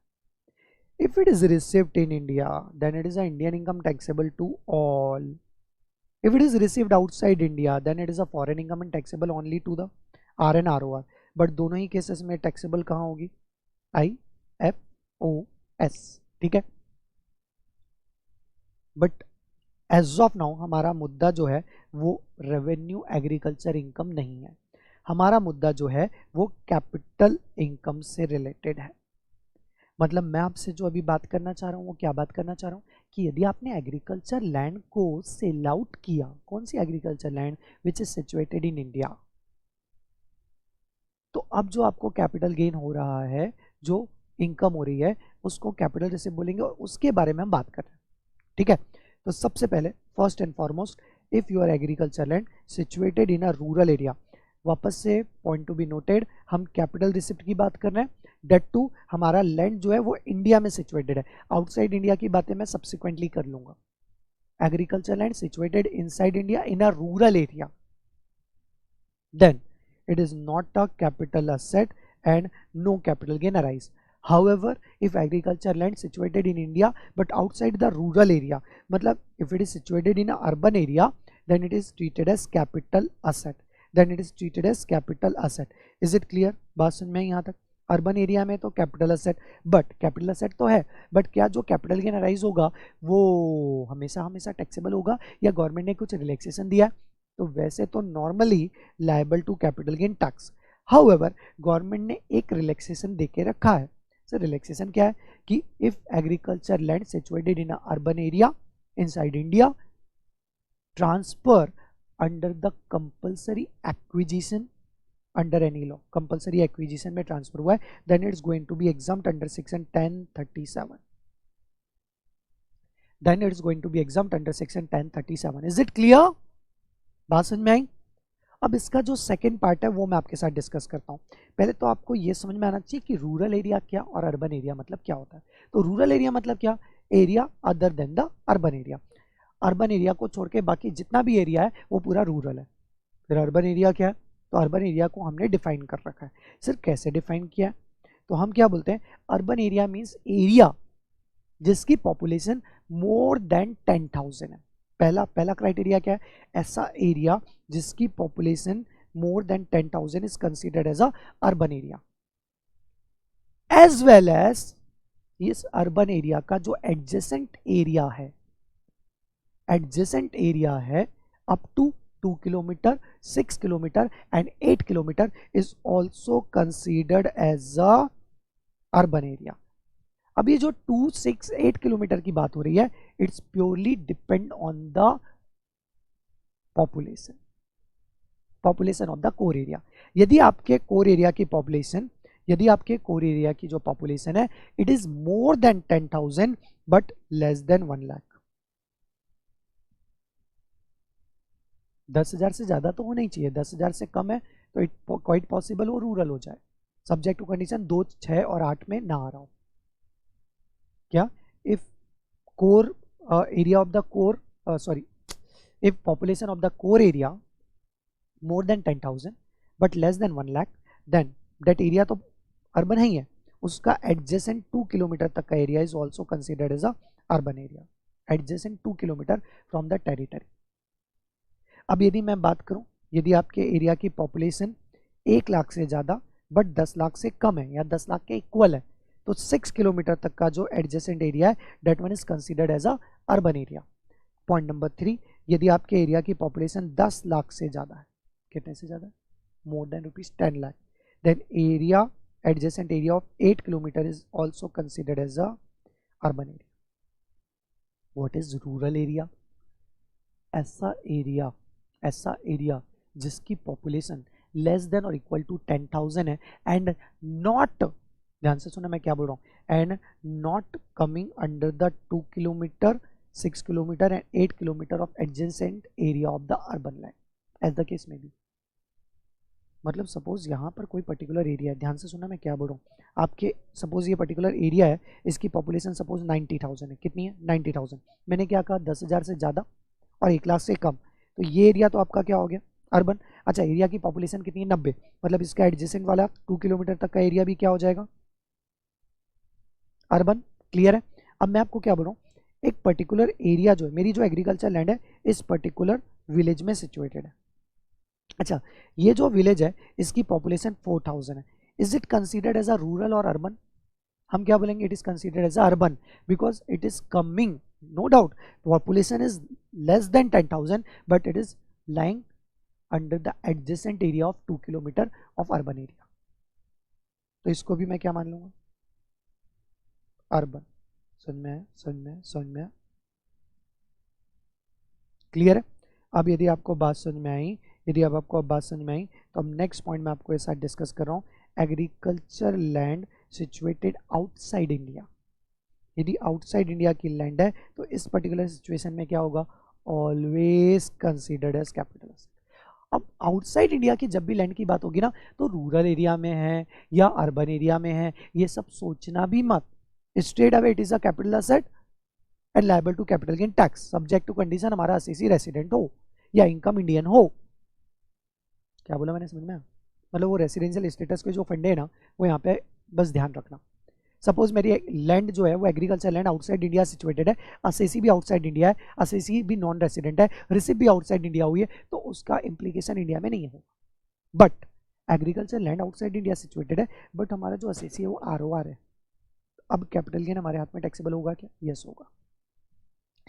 If it is received in India then it is a Indian income taxable to all. If it is received outside India then it is a foreign income and taxable only to the RNROR। But दोनों ही केसेस में टैक्सेबल कहाँ होगी, IFOS। ठीक है, बट एज ऑफ नाउ हमारा मुद्दा जो है वो रेवेन्यू एग्रीकल्चर इनकम नहीं है, हमारा मुद्दा जो है वो कैपिटल इनकम से रिलेटेड है। मतलब मैं आपसे जो अभी बात करना चाह रहा हूँ वो क्या बात करना चाह रहा हूँ कि यदि आपने एग्रीकल्चर लैंड को सेल आउट किया, कौन सी agriculture land which is situated in India, तो अब जो आपको कैपिटल गेन हो रहा है, जो इनकम हो रही है उसको कैपिटल रिसिप्ट बोलेंगे और उसके बारे में हम बात कर रहे हैं। ठीक है, तो सबसे पहले first and foremost if your agriculture land situated in a rural area, वापस से पॉइंट टू बी नोटेड, हम कैपिटल रिसिप्ट की बात कर रहे हैं, डेट टू हमारा लैंड जो है वो इंडिया में सिचुएटेड है। आउटसाइड इंडिया की बातें मैं सब्सिक्वेंटली कर लूंगा। Agriculture land situated inside India in a rural area then it is not a capital asset and no capital gain arise. However, if agriculture land situated in India but outside the rural area, मतलब if it is situated in a urban area then it is treated as capital asset, then it is treated as capital asset. Is it clear? बात समझ में यहाँ तक? अर्बन एरिया में तो capital asset, but capital asset तो है, बट क्या जो कैपिटल गेन अराइज होगा वो हमेशा हमेशा टैक्सेबल होगा या गवर्नमेंट ने कुछ रिलैक्सेशन दिया है? तो वैसे तो normally liable to capital gain tax. However government ने एक रिलैक्सेशन देके रखा है। सर रिलैक्सेशन क्या है कि if agriculture land situated in urban area inside India transfer under the compulsory acquisition under any law, compulsory acquisition में ट्रांसफर हुआ है, then it's going to be exempt under section 1037, then it's going to be exempt under section 1037। Is it clear? बात समझ में आई? अब इसका जो सेकंड पार्ट है वो मैं आपके साथ डिस्कस करता हूँ। पहले तो आपको ये समझ में आना चाहिए कि रूरल एरिया क्या और अर्बन एरिया मतलब क्या होता है। तो रूरल एरिया मतलब क्या, area other than the urban area. Urban area को छोड़ के बाकी जितना भी एरिया है वो पूरा रूरल है। फिर अर्बन एरिया क्या है, तो अर्बन एरिया को हमने डिफाइन कर रखा है। सर कैसे डिफाइन किया है? तो हम क्या बोलते हैं, अर्बन एरिया मीन्स एरिया जिसकी पॉपुलेशन मोर देन 10,000 है। पहला क्राइटेरिया क्या है, ऐसा एरिया जिसकी population more than 10,000 is considered as a urban area, as well as इस अर्बन एरिया का जो एडजेसेंट एरिया है up to 2 kilometre, 6 kilometre and 8 kilometre is also considered as a urban area. अब ये जो 2, 6, 8 किलोमीटर की बात हो रही है, it's purely depend on the population of the core area. यदि आपके कोर एरिया की जो पॉपुलेशन है it is more than 10,000 but less than 1 lakh, 10,000 से ज्यादा तो होना ही चाहिए, 10,000 से कम है तो इट क्वाइट पॉसिबल वो रूरल हो जाए, सब्जेक्ट टू कंडीशन 2, 6 और 8 में ना आ रहा हो। क्या, if core area of the core if population of the core area more than 10,000 but less than 1 lakh then that area तो अर्बन है ही है, उसका एडजेसेंट 2 किलोमीटर तक का area is also considered as a urban area, adjacent 2 kilometre from the territory. अब यदि मैं बात करूं, यदि आपके एरिया की पॉपुलेशन 1 लाख से ज़्यादा बट 10 लाख से कम है या 10 लाख के इक्वल है तो 6 किलोमीटर तक का जो एडजेसेंट एरिया है that one is considered as a urban area. Point number 3, यदि आपके एरिया की पॉपुलेशन 10 लाख से ज़्यादा है, कितने से ज़्यादा, more than ₹10 lakh, then area adjacent area of 8 kilometer is also considered as a urban area. What is rural area? ऐसा एरिया जिसकी पॉपुलेशन लेस देन और इक्वल टू 10,000 है एंड नॉट, ध्यान से सुना मैं क्या बोल रहा हूँ, and not coming under the 2 kilometre 6 kilometre and 8 kilometre of adjacent area of the urban land as the case में भी। मतलब सपोज यहाँ पर कोई पर्टिकुलर एरिया है, ध्यान से सुना मैं क्या बोल रहा हूँ, आपके सपोज ये पर्टिकुलर एरिया है, इसकी पॉपुलेशन सपोज 90,000 है, कितनी है 90,000, मैंने क्या कहा 10,000 से ज़्यादा और 1 लाख से कम, तो ये एरिया तो आपका क्या हो गया अर्बन। अच्छा एरिया की पॉपुलेशन कितनी है 90, मतलब इसका एडजेसेंट वाला 2 किलोमीटर तक का एरिया भी क्या हो जाएगा अर्बन। क्लियर है। अब मैं आपको क्या बोल रहा हूँ, एक पर्टिकुलर एरिया जो है, मेरी जो एग्रीकल्चर लैंड है इस पर्टिकुलर विलेज में सिचुएटेड है। अच्छा ये जो विलेज है इसकी पॉपुलेशन 4,000 है, is it considered as a rural और अर्बन? हम क्या बोलेंगे, it is considered as a urban because it is coming, no doubt population is less than 10,000 but it is lying under the adjacent area of 2 kilometre of urban area, तो इसको भी मैं क्या मान लूंगा अर्बन। समझ में क्लियर है। अब यदि आपको बात समझ में आई, तो अब नेक्स्ट पॉइंट में आपको ऐसा डिस्कस कर रहा हूँ, agriculture land situated outside India. यदि आउटसाइड इंडिया की लैंड है तो इस पर्टिकुलर सिचुएशन में क्या होगा, always considered as capital asset. अब आउटसाइड इंडिया की जब भी लैंड की बात होगी ना, तो रूरल एरिया में है या अर्बन एरिया में है ये सब सोचना भी मत, straight away it is a capital asset and liable to capital gain tax subject to condition हमारा असेसी रेसिडेंट हो या इनकम इंडियन हो। क्या बोला मैंने, समझ में? मतलब वो रेसिडेंशियल स्टेटस के जो फंडे है ना वो यहाँ पे बस ध्यान रखना। सपोज मेरी लैंड जो है वो agriculture land outside India situated है, असेसी भी आउटसाइड इंडिया है, असेसी भी नॉन रेसिडेंट है, रिसिप्ट भी आउटसाइड इंडिया हुई है, तो उसका इम्प्लीकेशन इंडिया में नहीं होगा। But agriculture land outside India situated है बट हमारा जो असेसी है वो ROR है, अब कैपिटल गेन हमारे हाथ में टैक्सेबल होगा क्या? यस होगा।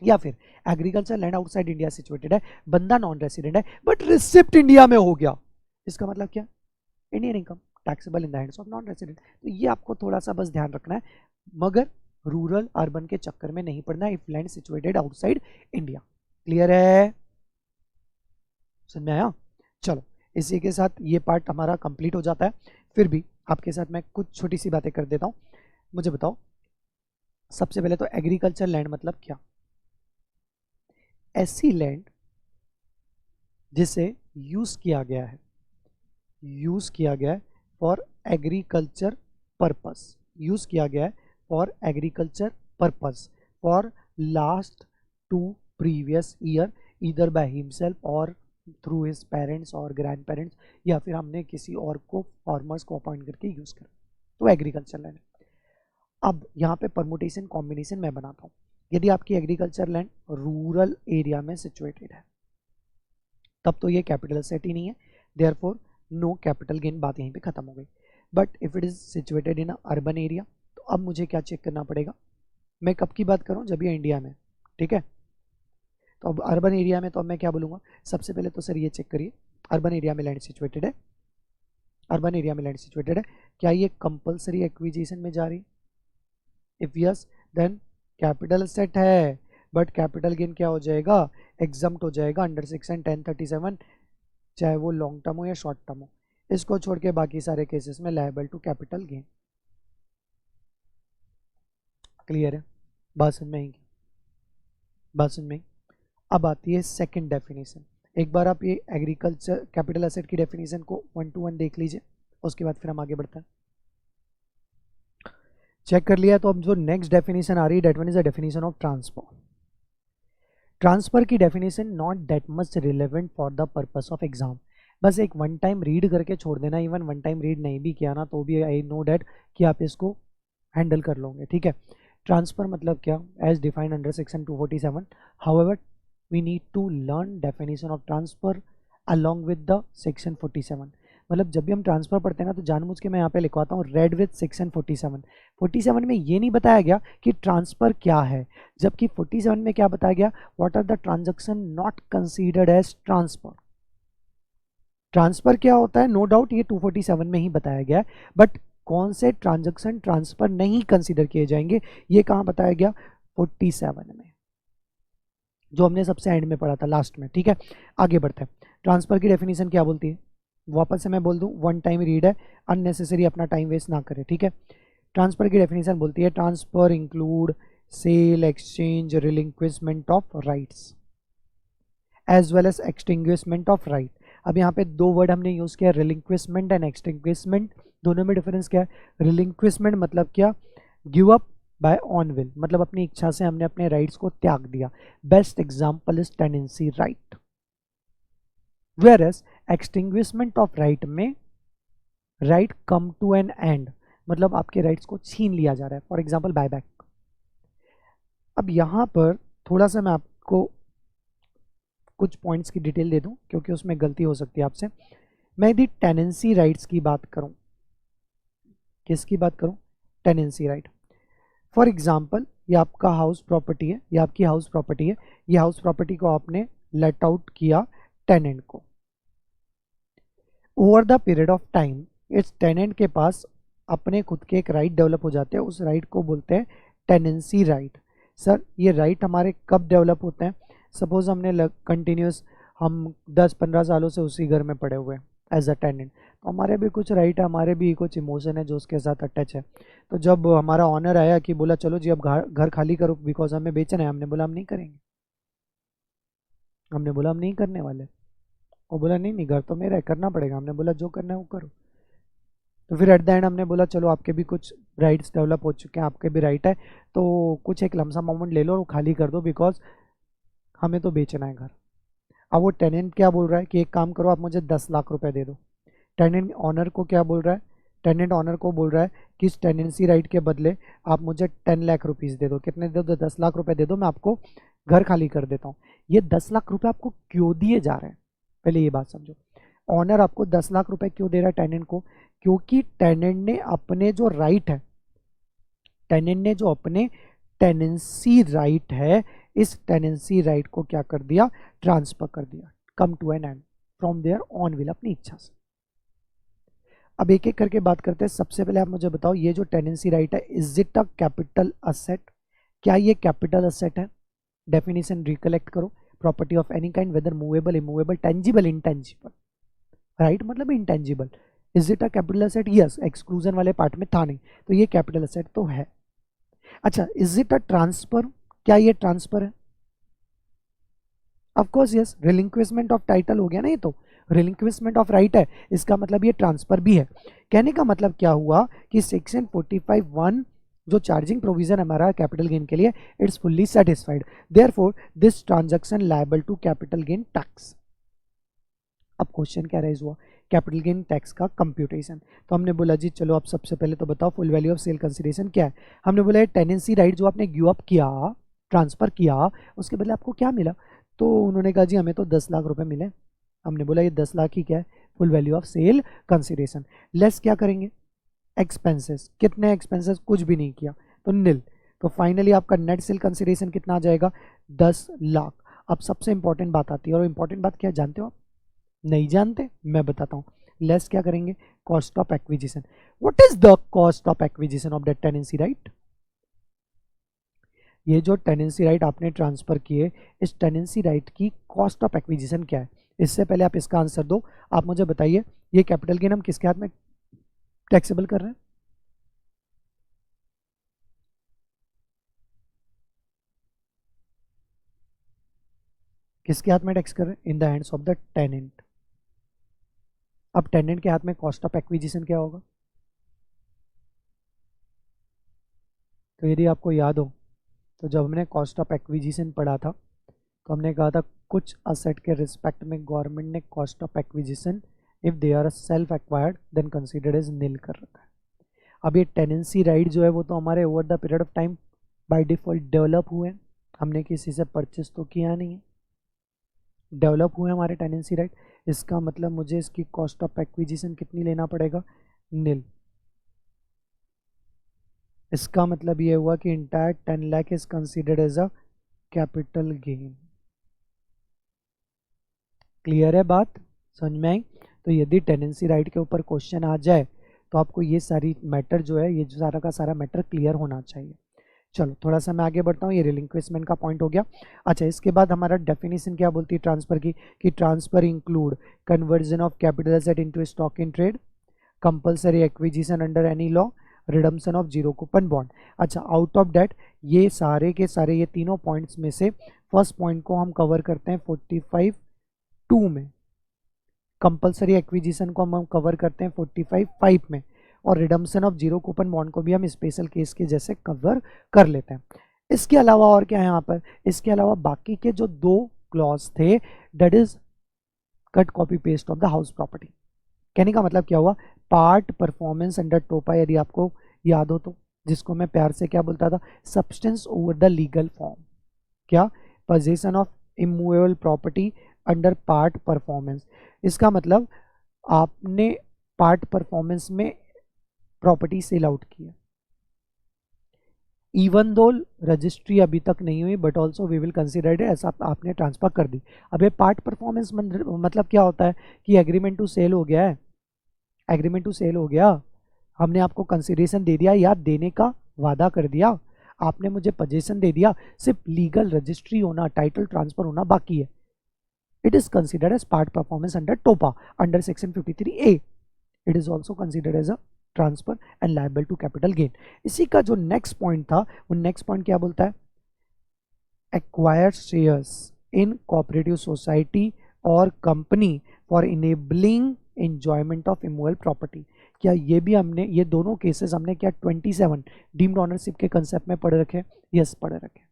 या फिर agriculture land outside India situated है, बंदा नॉन रेसिडेंट है बट रिसिप्ट इंडिया में हो गया, इसका मतलब क्या, Indian income taxable in the hands of non resident. तो ये आपको थोड़ा सा बस ध्यान रखना है, मगर रूरल अर्बन के चक्कर में नहीं पड़ना if land situated outside India. Clear है, समझ में आया? चलो इसी के साथ ये पार्ट हमारा कंप्लीट हो जाता है। फिर भी आपके साथ मैं कुछ छोटी सी बातें कर देता हूँ। मुझे बताओ सबसे पहले तो एग्रीकल्चर लैंड मतलब क्या? ऐसी लैंड जिसे यूज किया गया है फॉर एग्रीकल्चर पर्पस, यूज किया गया है for agriculture purpose for last 2 previous year, either by himself और थ्रू हिज पेरेंट्स और ग्रैंड पेरेंट्स, या फिर हमने किसी और को फार्मर्स को अपॉइंट करके यूज करा, तो एग्रीकल्चर लैंड। अब यहाँ पे परमुटेशन कॉम्बिनेशन मैं बनाता हूँ। यदि आपकी एग्रीकल्चर लैंड रूरल एरिया में सिचुएटेड है तब तो ये कैपिटल एसेट ही नहीं है, देयरफॉर नो कैपिटल गेन, बात यहीं पे खत्म हो गई। But if it is situated in urban area तो अब मुझे क्या चेक करना पड़ेगा, मैं कब की बात करूँ, जब ये इंडिया में, ठीक है। तो अब अर्बन एरिया में तो अब मैं क्या बोलूँगा, सबसे पहले तो सर ये चेक करिए अर्बन एरिया में लैंड सिचुएटेड है, क्या ये कंपल्सरी एक्विजिशन में जा रही? If yes then capital asset है, बट कैपिटल गेन क्या हो जाएगा, एग्जम्प्ट हो जाएगा अंडर सेक्शन 1037, चाहे वो लॉन्ग टर्म हो या शॉर्ट टर्म हो। इसको छोड़ के बाकी सारे केसेस में liable to capital gain. Clear है, बात समझ में? अब आती है सेकंड डेफिनेशन। एक बार आप ये एग्रीकल्चर कैपिटल एसेट की डेफिनेशन को 1 to 1 देख लीजिए, उसके बाद फिर हम आगे बढ़ते हैं। चेक कर लिया तो अब जो नेक्स्ट डेफिनेशन आ रही है, that one is the definition of transfer की definition not that much relevant for the purpose of exam. बस एक वन टाइम रीड करके छोड़ देना, इवन वन टाइम रीड नहीं भी किया ना तो भी आई नो डैट कि आप इसको हैंडल कर लोगे, ठीक है। ट्रांसफर मतलब क्या, as defined under section 247, however we need to learn definition of transfer along with the section 47। मतलब जब भी हम ट्रांसफर पढ़ते हैं ना तो जानबूझ के मैं यहाँ पे लिखवाता हूँ रेड विथ सेक्शन 47। 47 में ये नहीं बताया गया कि ट्रांसफर क्या है, जबकि 47 में क्या बताया गया, what are the transaction not considered as transfer. Transfer क्या होता है, नो डाउट ये 247 में ही बताया गया है, बट कौन से ट्रांजैक्शन ट्रांसफर नहीं कंसीडर किए जाएंगे ये कहाँ बताया गया, 47 में, जो हमने सबसे एंड में पढ़ा था लास्ट में। ठीक है, आगे बढ़ते हैं। ट्रांसफर की डेफिनेशन क्या बोलती है, वापस से मैं बोल दूं, वन टाइम रीड है, अननेसेसरी अपना टाइम वेस्ट ना करें। ठीक है, ट्रांसफर की डेफिनेशन बोलती है, transfer include sale, exchange, relinquishment of rights as well as extinguishment of right. अब यहाँ पे दो वर्ड हमने यूज किया, रिलिंक्विशमेंट एंड एक्सटिंग्विशमेंट। दोनों में डिफरेंस क्या है, रिलिंक्विशमेंट मतलब क्या, give up by on will, मतलब अपनी इच्छा से हमने अपने राइट्स को त्याग दिया। Best example is tenancy right. Whereas extinguishment of right में right come to an end, मतलब आपके राइट्स को छीन लिया जा रहा है, फॉर एग्जाम्पल बायबैक। अब यहां पर थोड़ा सा मैं आपको कुछ पॉइंट्स की डिटेल दे दूं क्योंकि उसमें गलती हो सकती है आपसे। मैं यदि टेनेंसी राइट्स की बात करूं, किसकी बात करूं, टेनेंसी राइट। फॉर एग्जाम्पल ये आपका हाउस प्रॉपर्टी है, ये आपकी हाउस प्रॉपर्टी है, ये हाउस प्रॉपर्टी को आपने लेट आउट किया टेनेंट को। Over the period of time इस टेनेंट के पास अपने खुद के एक राइट डेवलप हो जाते हैं, उस राइट को बोलते हैं टेनेंसी राइट। सर ये राइट हमारे कब डेवलप होते हैं, सपोज हमने कंटिन्यूस हम 10-15 सालों से उसी घर में पड़े हुए हैं एज अ टेनेंट, तो हमारे भी कुछ राइट है, हमारे भी कुछ इमोशन है जो उसके साथ अटैच है। तो जब हमारा ऑनर आया कि बोला चलो जी अब घर खाली करो बिकॉज हमें बेचना है, हमने बोला हम नहीं करेंगे, हमने बोला हम नहीं करने वाले। वो बोला नहीं नहीं घर तो मेरा है, करना पड़ेगा। हमने बोला जो करना है वो करो। तो फिर एट द एंड हमने बोला चलो आपके भी कुछ राइट्स डेवलप हो चुके हैं, आपके भी राइट है, तो कुछ एक लमसम अमाउंट ले लो और वो खाली कर दो बिकॉज हमें तो बेचना है घर। अब वो टेनेंट क्या बोल रहा है कि एक काम करो आप मुझे 10 लाख रुपए दे दो। टेनेंट ऑनर को क्या बोल रहा है, टेनेंट ऑनर को बोल रहा है कि इस टेनेंसी राइट के बदले आप मुझे 10 लाख रुपीज़ दे दो। कितने दे दो, 10 लाख रुपए दे दो, मैं आपको घर खाली कर देता हूँ। ये 10 लाख रुपए आपको क्यों दिए जा रहे हैं, पहले ये बात समझो। ऑनर आपको 10 लाख रुपए क्यों दे रहा है टेनेंट को, क्योंकि टेनेंट ने अपने जो राइट है, टेनेंट ने जो अपने टेनेंसी राइट है, इस टेनेंसी राइट को क्या कर दिया, ट्रांसफर कर दिया, come to an end from their own will, अपनी इच्छा से। अब एक एक करके बात करते हैं। सबसे पहले आप मुझे बताओ ये जो टेनेंसी राइट है, is it a capital asset, क्या ये कैपिटल असेट है। डेफिनेशन रिकलेक्ट करो, property of any kind whether movable, immovable, tangible, intangible. Right मतलब intangible. Is it a capital asset, yes, exclusion वाले पार्ट में था नहीं, तो ये कैपिटल असेट तो है। अच्छा, इज इट अ ट्रांसफर, क्या ये ट्रांसफर है, of course yes, relinquishment of title हो गया ना, ये तो रिलिंक्विशमेंट ऑफ राइट है, इसका मतलब ये ट्रांसफर भी है। कहने का मतलब क्या हुआ कि सेक्शन 45(1) जो चार्जिंग प्रोविजन हमारा कैपिटल गेन के लिए, it's fully satisfied, therefore this transaction liable to capital gain tax. अब क्वेश्चन क्या रेज हुआ, कैपिटल गेन टैक्स का कंप्यूटेशन। तो हमने बोला जी चलो आप सबसे पहले तो बताओ full value of sale consideration क्या है। हमने बोला टेनेंसी राइट जो आपने गिव अप किया, ट्रांसफर किया, उसके बदले आपको क्या मिला। तो उन्होंने कहा जी हमें तो 10 लाख रुपए मिले। हमने बोला ये 10 लाख ही क्या है, full value of sale consideration. Less क्या करेंगे, एक्सपेंसेस। कितने एक्सपेंसेस, कुछ भी नहीं किया तो निल। तो फाइनली आपका नेट सेल कंसीडरेशन कितना आ जाएगा, 10 लाख। अब सबसे इंपॉर्टेंट बात आती है, और इंपॉर्टेंट बात क्या जानते हो आप, नहीं जानते, मैं बताता हूँ। लेस क्या करेंगे, cost of acquisition. What is the cost of acquisition of that tenancy right. ये जो टेनेंसी राइट आपने ट्रांसफर किए, इस टेनेंसी राइट की कॉस्ट ऑफ एक्विजिशन क्या है। इससे पहले आप इसका आंसर दो, आप मुझे बताइए ये कैपिटल गेन हम किसके हाथ में टैक्सेबल कर रहे हैं, किसके हाथ में टैक्स कर रहे हैं, in the hands of the tenant. अब टेनेंट के हाथ में कॉस्ट ऑफ एक्विजिशन क्या होगा, तो यदि आपको याद हो तो जब हमने कॉस्ट ऑफ एक्विजिशन पढ़ा था तो हमने कहा था कुछ असेट के रिस्पेक्ट में गवर्नमेंट ने cost of acquisition if they are self acquired then considered as nil कर रखा है। अब ये टेनेंसी राइट जो है वो तो हमारे over the period of time by default develop हुए हैं, हमने किसी से परचेस तो किया नहीं है, डेवलप हुए हमारे टेनेंसी राइट। इसका मतलब मुझे इसकी कॉस्ट ऑफ एक्विजिशन कितनी लेना पड़ेगा, नील। इसका मतलब ये हुआ कि entire 10 lakh is considered as a capital gain. Clear है बात, समझ में आई? तो यदि टेनेंसी राइट के ऊपर क्वेश्चन आ जाए तो आपको ये सारी मैटर जो है, ये जो सारा का सारा मैटर क्लियर होना चाहिए। चलो थोड़ा सा मैं आगे बढ़ता हूँ, ये रिलिंक्विशमेंट का पॉइंट हो गया। अच्छा, इसके बाद हमारा डेफिनेशन क्या बोलती है ट्रांसफर की, कि transfer include conversion of capital asset into stock in trade, compulsory acquisition under any law, redemption of zero coupon bond. अच्छा, आउट ऑफ डेट ये सारे के सारे ये तीनों पॉइंट्स में से फर्स्ट पॉइंट को हम कवर करते हैं 45(2) में, कंपल्सरी एक्विजिशन को हम कवर करते हैं 45(5) में, और redemption of zero coupon bond को भी हम स्पेशल केस के जैसे कवर कर लेते हैं। इसके अलावा और क्या है यहाँ पर, इसके अलावा बाकी के जो 2 क्लॉज थे, that is cut copy paste of the house property. कहने का मतलब क्या हुआ, पार्ट परफॉर्मेंस अंडर टोपा, यदि आपको याद हो तो, जिसको मैं प्यार से क्या बोलता था, substance over the legal form. क्या, position of immovable property under part performance. इसका मतलब आपने पार्ट परफॉर्मेंस में प्रॉपर्टी सेल आउट किया, इवन दो रजिस्ट्री अभी तक नहीं हुई, but also we will consider it, ऐसा आपने ट्रांसफर कर दी। अब ये पार्ट परफॉर्मेंस मतलब क्या होता है कि एग्रीमेंट टू सेल हो गया है, एग्रीमेंट टू सेल हो गया, हमने आपको कंसिडरेशन दे दिया या देने का वादा कर दिया, आपने मुझे पोजीशन दे दिया, सिर्फ लीगल रजिस्ट्री होना, टाइटल ट्रांसफर होना बाकी है। It is considered as part performance under TOPA under section 53A। It is also considered as a transfer and liable to capital gain. इसी का जो नेक्स्ट पॉइंट था, वो नेक्स्ट पॉइंट क्या बोलता है, acquired shares in cooperative society और company for enabling enjoyment of immovable property. क्या ये भी हमने, ये दोनों केसेस हमने क्या 27 डीम्ड ऑनरशिप के कंसेप्ट में पढ़ रखे? यस, पढ़ रखे।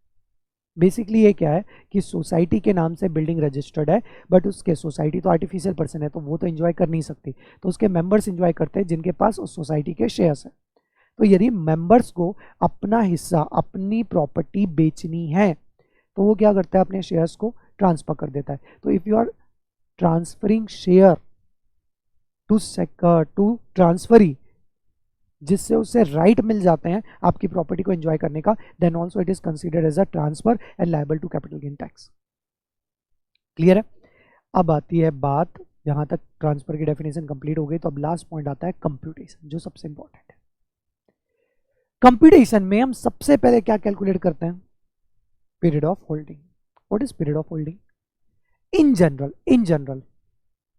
बेसिकली ये क्या है कि सोसाइटी के नाम से बिल्डिंग रजिस्टर्ड है, बट उसके, सोसाइटी तो आर्टिफिशियल पर्सन है तो वो तो एंजॉय कर नहीं सकती, तो उसके मेंबर्स एंजॉय करते हैं जिनके पास उस सोसाइटी के शेयर्स है। तो यदि मेंबर्स को अपना हिस्सा, अपनी प्रॉपर्टी बेचनी है तो वो क्या करता है, अपने शेयर्स को ट्रांसफर कर देता है। तो if you are transferring share to transferee, जिससे उसे राइट मिल जाते हैं आपकी प्रॉपर्टी को एंजॉय करने का, then also it is considered as a transfer and liable to capital gain tax. Clear है? अब आती है बात, यहां तक ट्रांसफर की डेफिनेशन कंप्लीट हो गई, तो अब लास्ट पॉइंट आता है कंप्यूटेशन, जो सबसे इंपॉर्टेंट है। कंप्यूटेशन में हम सबसे पहले क्या कैलकुलेट करते हैं, period of holding. What is period of holding? In general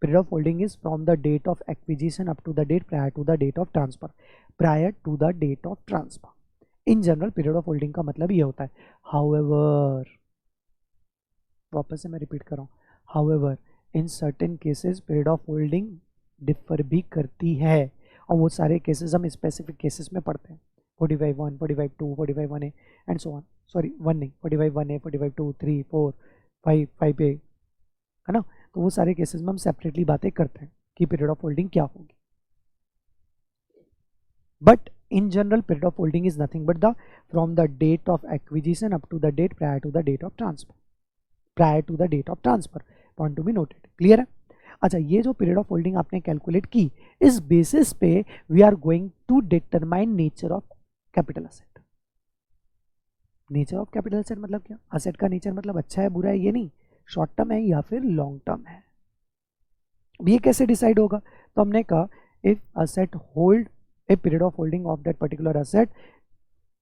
period of holding is from the date of acquisition up to the date prior to the date of transfer, prior to the date of transfer. in general period of holding का मतलब ये होता है। however, वापस से मैं रिपीट कर रहा हूँ, however in certain cases period of holding differ भी करती है, और वो सारे केसेस हम स्पेसिफिक केसेस में पढ़ते हैं, 45(1), 45(2), 45(1)(a) and so on. Sorry 1 नहीं, 45(1)(a), 45(2), 3, 4, 5, 5(a), है ना? तो वो सारे केसेस में हम सेपरेटली बातें करते हैं कि पीरियड ऑफ होल्डिंग क्या होगी। But in general period of holding is nothing but the from the date of acquisition up to the date prior to the date of transfer, prior to the date of transfer, point to be noted. Clear है? अच्छा, ये जो पीरियड ऑफ होल्डिंग आपने कैलकुलेट की, इस बेसिस पे we are going to determine nature of capital asset. Nature of capital asset मतलब क्या? असेट का नेचर मतलब अच्छा है बुरा है ये नहीं, शॉर्ट टर्म है या फिर लॉन्ग टर्म है। ये कैसे डिसाइड होगा? तो हमने कहा if asset hold a period of holding of that particular asset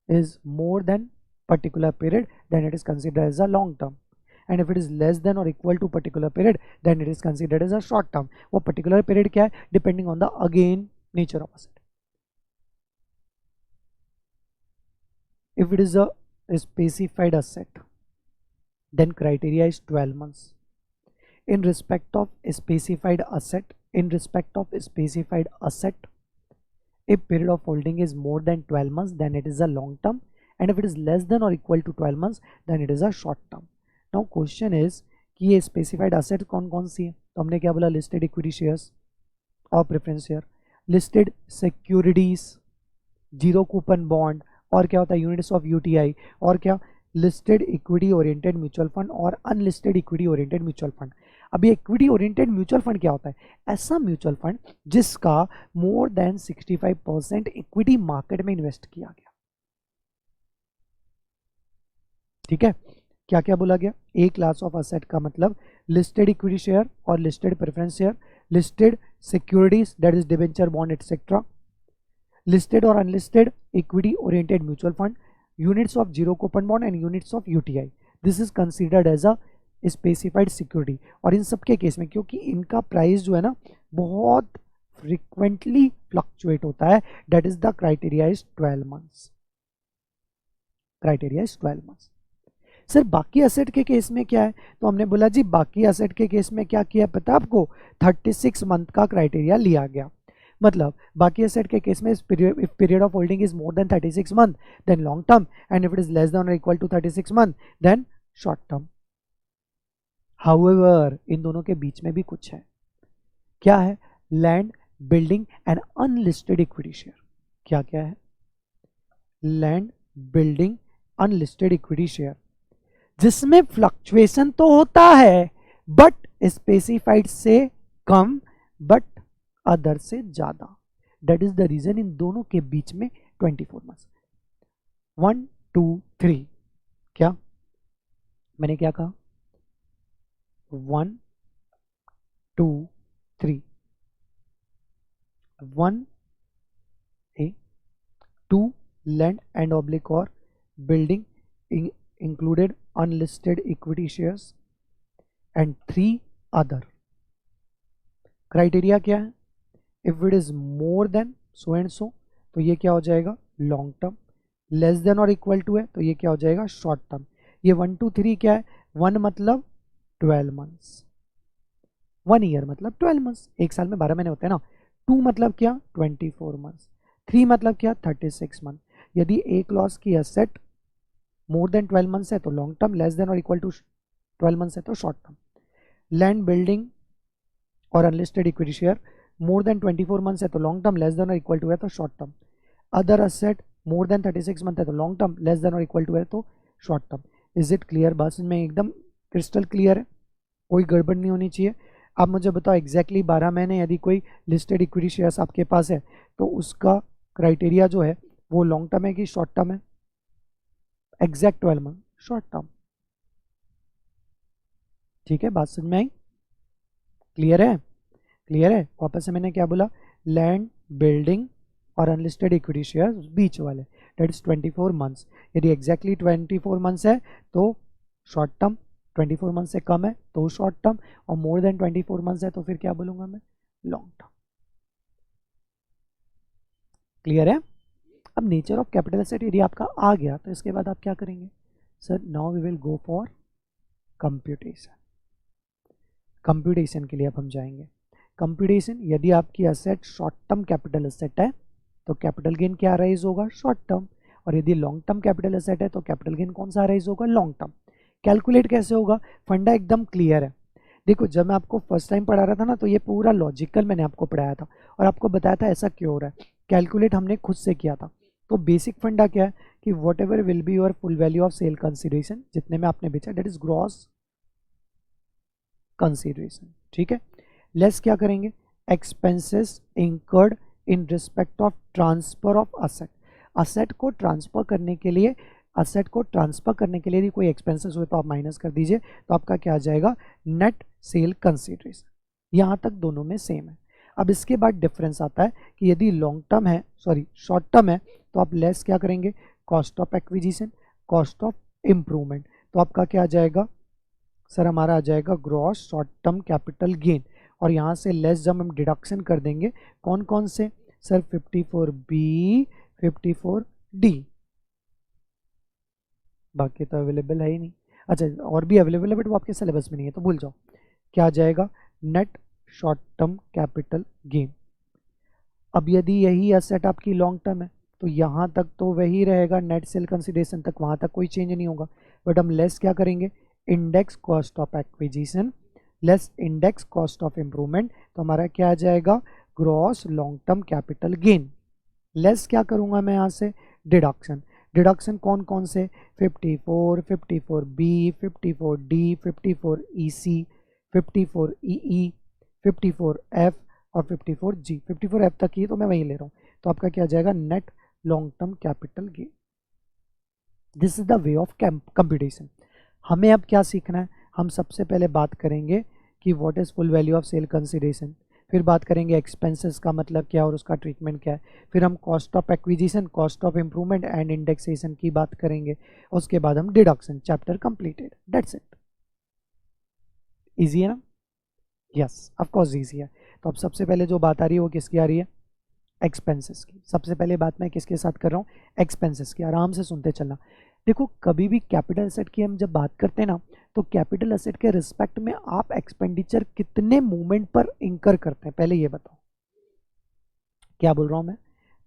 is more than particular period, then it is considered as a long term, and if it is less than और equal to particular period, then it is considered as a short term. वो पर्टिकुलर पीरियड क्या है? Depending on the again nature of asset. If it is a specified asset, then criteria is 12 months. In respect of specified asset, if period of holding is more than 12 months, then it is a long term, and if it is less than or equal to 12 months, then it is a short term. Now question is कि ये specified asset कौन कौन सी है? तो हमने क्या बोला, listed equity shares और preference share, listed securities, zero coupon bond, और क्या होता है यूनिट्स ऑफ यूटीआई, और क्या listed equity oriented mutual fund और unlisted equity oriented mutual fund. अभी इक्विटी ओरिएंटेड म्यूचुअल फंड क्या होता है? ऐसा म्यूचुअल फंड जिसका मोर देन 65% इक्विटी मार्केट में इन्वेस्ट किया गया। ठीक है, क्या क्या बोला गया? ए क्लास ऑफ असेट का मतलब लिस्टेड इक्विटी शेयर और listed preference share, listed securities that is debenture, bond etcetera, listed or unlisted equity oriented mutual fund, units of zero coupon bond and units of UTI. This is considered as a specified security. और इन सब के केस में क्योंकि इनका प्राइस जो है ना बहुत फ्रिक्वेंटली फ्लक्चुएट होता है, that is the criteria is 12 months. Criteria is 12 months. Sir बाकी असेट के केस में क्या है? तो हमने बोला जी बाकी असेट के केस में क्या किया पता आपको? 36 मंथ का क्राइटेरिया लिया गया। मतलब बाकी एसेट के केस में if period of holding is more than 36 month then long term, and if it is less than और equal to 36 month then short term. However in दोनों के बीच में भी कुछ है। क्या है? Land, building and unlisted equity share. क्या क्या है? Land, building, unlisted equity share, जिसमें फ्लक्चुएशन तो होता है बट स्पेसिफाइड से कम बट अदर से ज्यादा। दैट इज द रीजन इन दोनों के बीच में 24 मंथ्स। 1 2 3 क्या मैंने क्या कहा? 1 2 3 1 ए 2 लैंड एंड ऑब्लिक और building included unlisted equity shares and 3 other. Criteria क्या है? If it is more than so and so तो ये क्या हो जाएगा? Long term. लेस देन और इक्वल टू है तो ये क्या हो जाएगा? Short term. ये 1 2 3 क्या है? 1 मतलब 12 मंथ्स, 1 ईयर मतलब 12 मंथ्स, एक साल में 12 महीने होते हैं ना। 2 मतलब क्या? 24 मंथ्स। 3 मतलब क्या? 36 मंथ। यदि एक लॉस की एसेट मोर देन 12 मंथ्स है तो लॉन्ग टर्म, लेस देन और इक्वल टू 12 मंथ्स है तो शॉर्ट टर्म। लैंड, बिल्डिंग और unlisted equity share more than 24 months है तो लॉन्ग टर्म, लेस देन और इक्वल टू है तो शॉर्ट टर्म। अदर असेट मोर देन 36 मंथ है तो लॉन्ग टर्म, लेस देन और इक्वल टू है तो short term. Is it clear? बस में एकदम क्रिस्टल क्लियर है, कोई गड़बड़ नहीं होनी चाहिए। आप मुझे बताओ एग्जैक्टली 12 महीने यदि कोई लिस्टेड इक्विटी शेयर्स आपके पास है तो उसका क्राइटेरिया जो है वो लॉन्ग टर्म है कि शॉर्ट टर्म है? Exact 12 month short term. ठीक है, बात समझ में आई? क्लियर है? क्लियर है? वापस से मैंने क्या बोला? लैंड, बिल्डिंग और अनलिस्टेड इक्विटी शेयर बीच वाले, दैट इज 24 मंथ्स। यदि एग्जैक्टली 24 मंथ्स है तो शॉर्ट टर्म, 24 मंथ से कम है तो शॉर्ट टर्म, और मोर देन 24 मंथ्स है तो फिर क्या बोलूंगा मैं? Long term. क्लियर है? अब नेचर ऑफ कैपिटल एसेट यदि आपका आ गया तो इसके बाद आप क्या करेंगे? Sir now we will go for computation. Computation के लिए अब हम जाएंगे। कंप्यूटेशन, यदि आपकी asset short term capital asset है तो कैपिटल गेन क्या राइज होगा? Short term. और यदि लॉन्ग टर्म कैपिटल एसेट है तो कैपिटल गेन कौन सा राइज होगा? Long term. कैलकुलेट कैसे होगा? फंडा एकदम क्लियर है। देखो जब मैं आपको फर्स्ट टाइम पढ़ा रहा था ना तो ये पूरा लॉजिकल मैंने आपको पढ़ाया था और आपको बताया था ऐसा क्यों हो रहा है। कैलकुलेट हमने खुद से किया था। तो बेसिक फंडा क्या है कि what ever will be your full value of sale consideration, जितने में आपने बेचा, डेट इज ग्रॉस कंसिडरेशन। ठीक है, लेस क्या करेंगे? Expenses incurred in respect of transfer of asset. Asset को ट्रांसफर करने के लिए यदि कोई एक्सपेंसेस हुए तो आप माइनस कर दीजिए, तो आपका क्या आ जाएगा? Net sale consideration. यहाँ तक दोनों में सेम है। अब इसके बाद डिफरेंस आता है कि यदि लॉन्ग टर्म है, शॉर्ट टर्म है तो आप लेस क्या करेंगे? Cost of acquisition, cost of improvement. तो आपका क्या आ जाएगा? सर हमारा आ जाएगा gross short term capital gain, और यहाँ से लेस जब हम डिडक्शन कर देंगे कौन कौन से? सर 54B, 54D, बाकी तो अवेलेबल है ही नहीं। अच्छा और भी अवेलेबल है बट वो आपके सिलेबस में नहीं है तो भूल जाओ। क्या आ जाएगा? Net short term capital gain. अब यदि यही एसेट आपकी लॉन्ग टर्म है तो यहाँ तक तो वही रहेगा, नेट सेल कंसिडरेशन तक, वहाँ तक कोई चेंज नहीं होगा। बट हम लेस क्या करेंगे? Index cost of acquisition less index cost of improvement, तो हमारा क्या आ जाएगा? Gross long term capital gain. Less क्या करूँगा मैं यहाँ से? डिडक्शन। डिडक्शन कौन कौन से? 54, 54B, 54D, 54EC, 54EE, 54F और 54G। 54F तक ही तो मैं वहीं ले रहा हूँ, तो आपका क्या आ जाएगा, net long term capital gain. This is the way of computation. हमें अब क्या सीखना है, हम सबसे पहले बात करेंगे कि what is full value of sale consideration, फिर बात करेंगे एक्सपेंसेस का मतलब क्या और उसका ट्रीटमेंट क्या है, फिर हम cost of acquisition, cost of improvement and indexation की बात करेंगे, उसके बाद हम deduction. Chapter completed, that's it. Easy है ना? यस, ऑफ कोर्स इजी है। तो अब सबसे पहले जो बात आ रही है वो किसकी आ रही है, एक्सपेंसेस की। सबसे पहले बात मैं किसके साथ कर रहा हूँ, एक्सपेंसेस की। आराम से सुनते चलना। देखो, कभी भी कैपिटल एसेट की हम जब बात करते हैं ना, तो कैपिटल एसेट के रिस्पेक्ट में आप एक्सपेंडिचर कितने मूवमेंट पर इंकर करते हैं, पहले ये बताओ। क्या बोल रहा हूँ मैं,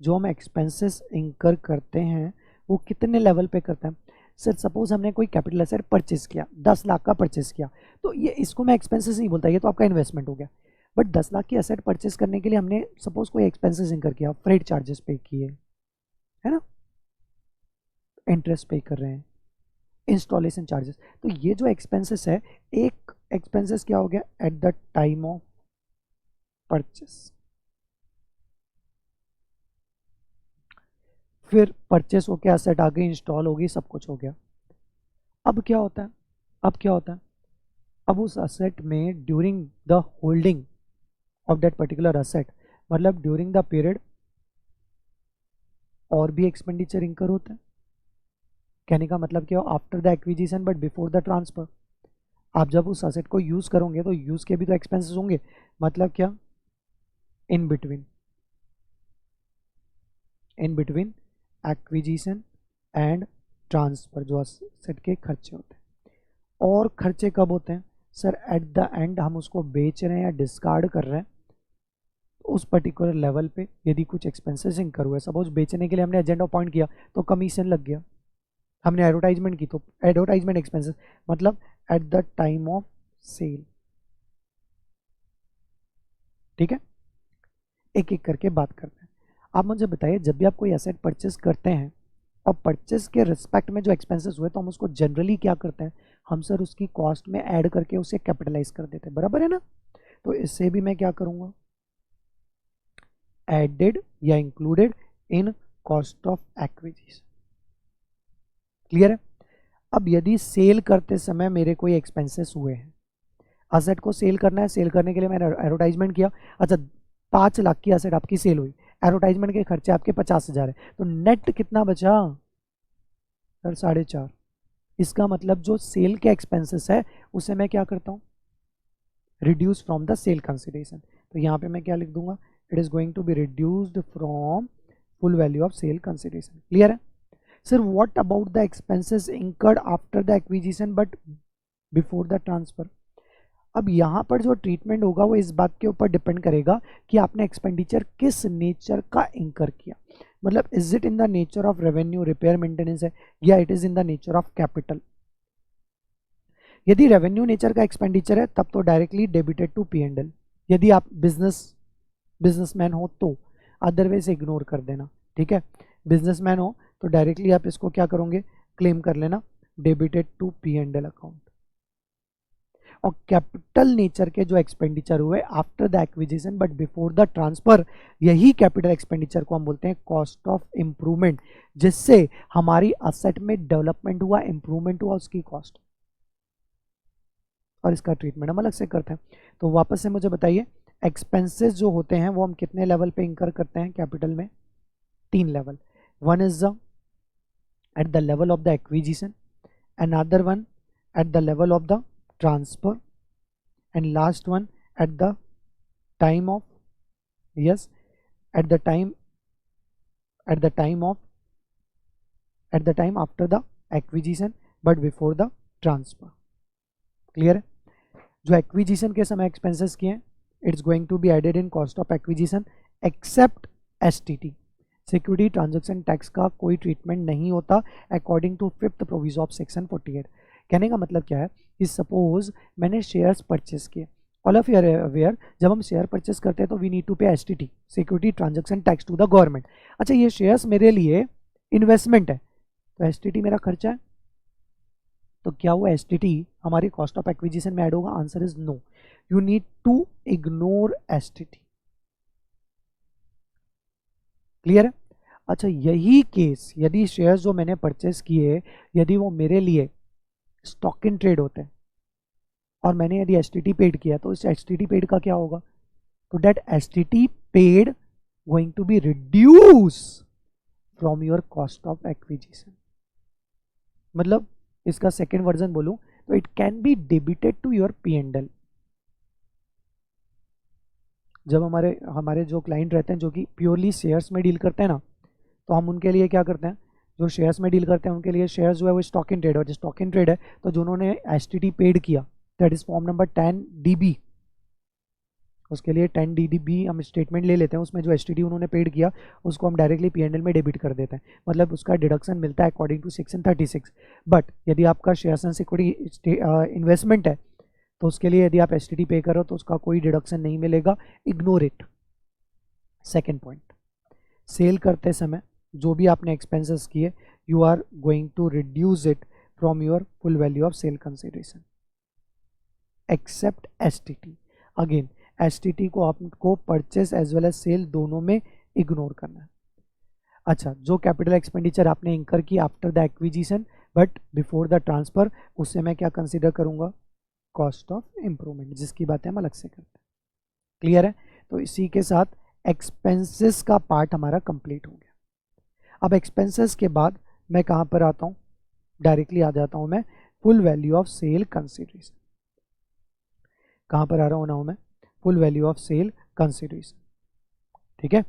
जो हम एक्सपेंसेस इंकर करते हैं वो कितने लेवल पे करते हैं। सर सपोज हमने कोई कैपिटल एसेट परचेज किया, 10 लाख का परचेज किया, तो ये इसको मैं एक्सपेंसेस नहीं बोलता, ये तो आपका इन्वेस्टमेंट हो गया। बट 10 लाख की एसेट परचेज करने के लिए हमने सपोज कोई एक्सपेंसेस इंकर किया, फ्रेट चार्जेस पे किए, है ना, इंटरेस्ट पे कर रहे हैं, इंस्टॉलेशन चार्जेस, तो ये जो एक्सपेंसेस है, एक एक्सपेंसेस क्या हो गया eight the time of purchase, फिर परचेस होके एसेट आ गई, इंस्टॉल होगी, सब कुछ हो गया। अब क्या होता है, अब क्या होता है, अब उस एसेट में during the holding of that particular asset, मतलब ड्यूरिंग द पीरियड और भी एक्सपेंडिचर इंकर होता है। कहने का मतलब क्या, after the acquisition but before the transfer. आप जब उस एसेट को यूज करोगे तो यूज के भी तो एक्सपेंसेस होंगे, मतलब क्या, in between acquisition and transfer जो एसेट के खर्चे होते हैं। और खर्चे कब होते हैं सर, एट द एंड हम उसको बेच रहे हैं या डिस्कार्ड कर रहे हैं, तो उस पर्टिकुलर लेवल पे यदि कुछ एक्सपेंसेस इंकर हुए, सपोज बेचने के लिए हमने एजेंट अपॉइंट किया तो कमीशन लग गया, हमने एडवर्टाइजमेंट की तो एडवर्टाइजमेंट एक्सपेंसेस, मतलब at the time of sale. ठीक है, एक एक करके बात करते हैं। आप मुझे बताइए, जब भी आप कोई एसेट परचेस करते हैं और परचेस के रिस्पेक्ट में जो एक्सपेंसेस हुए, तो हम उसको जनरली क्या करते हैं, हम सर उसकी कॉस्ट में ऐड करके उसे कैपिटलाइज कर देते हैं, बराबर है ना। तो इससे भी मैं क्या करूंगा, एडेड या included in cost of acquisition. Clear है। अब यदि सेल करते समय मेरे कोई एक्सपेंसेस हुए हैं, एसेट को सेल करना है, सेल करने के लिए मैंने एडवर्टाइजमेंट किया, अच्छा 5 लाख की एसेट आपकी सेल हुई, एडवर्टाइजमेंट के खर्चे आपके 50,000 है, तो नेट कितना बचा सर, 4.5। इसका मतलब जो सेल के एक्सपेंसेस है उसे मैं क्या करता हूँ, reduce from the sale consideration. तो यहाँ पे मैं क्या लिख दूंगा, it is going to be reduced from full value of sale consideration. Clear है sir. What about the expenses incurred after the acquisition but before the transfer. अब यहाँ पर जो ट्रीटमेंट होगा वो इस बात के ऊपर डिपेंड करेगा कि आपने एक्सपेंडिचर किस नेचर का इंकर किया, मतलब is it in the nature of revenue, repair, maintenance है, या it is in the nature of capital. यदि रेवेन्यू नेचर का एक्सपेंडिचर है तब तो डायरेक्टली डेबिटेड टू P&L, यदि आप बिजनेसमैन हो तो, अदरवाइज इग्नोर कर देना। ठीक है, बिजनेसमैन हो तो डायरेक्टली आप इसको क्या करोगे, क्लेम कर लेना, डेबिटेड टू P&L अकाउंट। और कैपिटल नेचर के जो एक्सपेंडिचर हुए after the acquisition but before the transfer, यही कैपिटल एक्सपेंडिचर को हम बोलते हैं कॉस्ट ऑफ इंप्रूवमेंट, जिससे हमारी असेट में डेवलपमेंट हुआ, इंप्रूवमेंट हुआ, उसकी कॉस्ट, और इसका ट्रीटमेंट हम अलग से करते हैं। तो वापस से मुझे बताइए, एक्सपेंसेस जो होते हैं वो हम कितने लेवल पे इंकर करते हैं कैपिटल में, 3 level. One is the at the level of the acquisition, another one at the level of the transfer, and last one at the time of, yes, at the time after the acquisition but before the transfer। Clear है। जो एक्विजिशन के समय एक्सपेंसेस किए हैं, it's going to be added in cost of acquisition except STT, security transaction tax का कोई ट्रीटमेंट नहीं होता according to 5th provision of section 48। कहने का मतलब क्या है कि सपोज मैंने शेयर्स परचेस किए, all of you are aware, जब हम शेयर परचेस करते हैं तो we need to pay STT, security transaction tax to the government. अच्छा, ये शेयर्स मेरे लिए इन्वेस्टमेंट है, तो STT मेरा खर्चा है, तो क्या वो STT हमारी कॉस्ट ऑफ एक्विजिशन में ऐड होगा, answer is no. You need to ignore STT. Clear है? अच्छा, यही केस यदि शेयर्स जो मैंने परचेस किए यदि वो मेरे लिए स्टॉक इन ट्रेड होते हैं और मैंने यदि एसटीटी पेड किया तो इस एसटीटी पेड का क्या होगा? तो that STT paid going to be reduce from your cost of acquisition. मतलब इसका सेकेंड वर्जन बोलूं तो it can be debited to your P&L। जब हमारे हमारे जो क्लाइंट रहते हैं जो कि प्योरली शेयर्स में डील करते हैं ना, तो हम उनके लिए क्या करते हैं, जो शेयर्स में डील करते हैं उनके लिए शेयर्स जो है वो स्टॉक इन ट्रेड, और जो स्टॉक इन ट्रेड है तो जो उन्होंने एसटीटी पेड किया that is form number 10DB, उसके लिए 10DB हम स्टेटमेंट ले लेते हैं, उसमें जो एसटीटी उन्होंने पेड किया उसको हम डायरेक्टली P&L में डेबिट कर देते हैं, मतलब उसका डिडक्शन मिलता है अकॉर्डिंग टू सेक्शन 36। बट यदि आपका शेयर्स एंड सिक्योरिटी इन्वेस्टमेंट है तो उसके लिए यदि आप एसटीटी पे करो तो उसका कोई डिडक्शन नहीं मिलेगा, ignore it. Second point, sale करते समय जो भी आपने एक्सपेंसेस किए you are going to reduce it from your full value of sale consideration except STT. Again STT को आपको purchase as well as sale दोनों में इग्नोर करना है। अच्छा, जो कैपिटल एक्सपेंडिचर आपने इंकर की after the acquisition but before the transfer, उससे मैं क्या कंसिडर करूंगा? कॉस्ट ऑफ इंप्रूवमेंट, जिसकी बातें हम अलग से करते हैं। क्लियर है? तो इसी के साथ एक्सपेंसेस का पार्ट हमारा कंप्लीट हो गया। अब एक्सपेंसेस के बाद मैं कहां पर आता हूं? डायरेक्टली आ जाता हूं मैं full value of sale consideration. कहां पर आ रहा हूं ना मैं? Full value of sale consideration. ठीक है,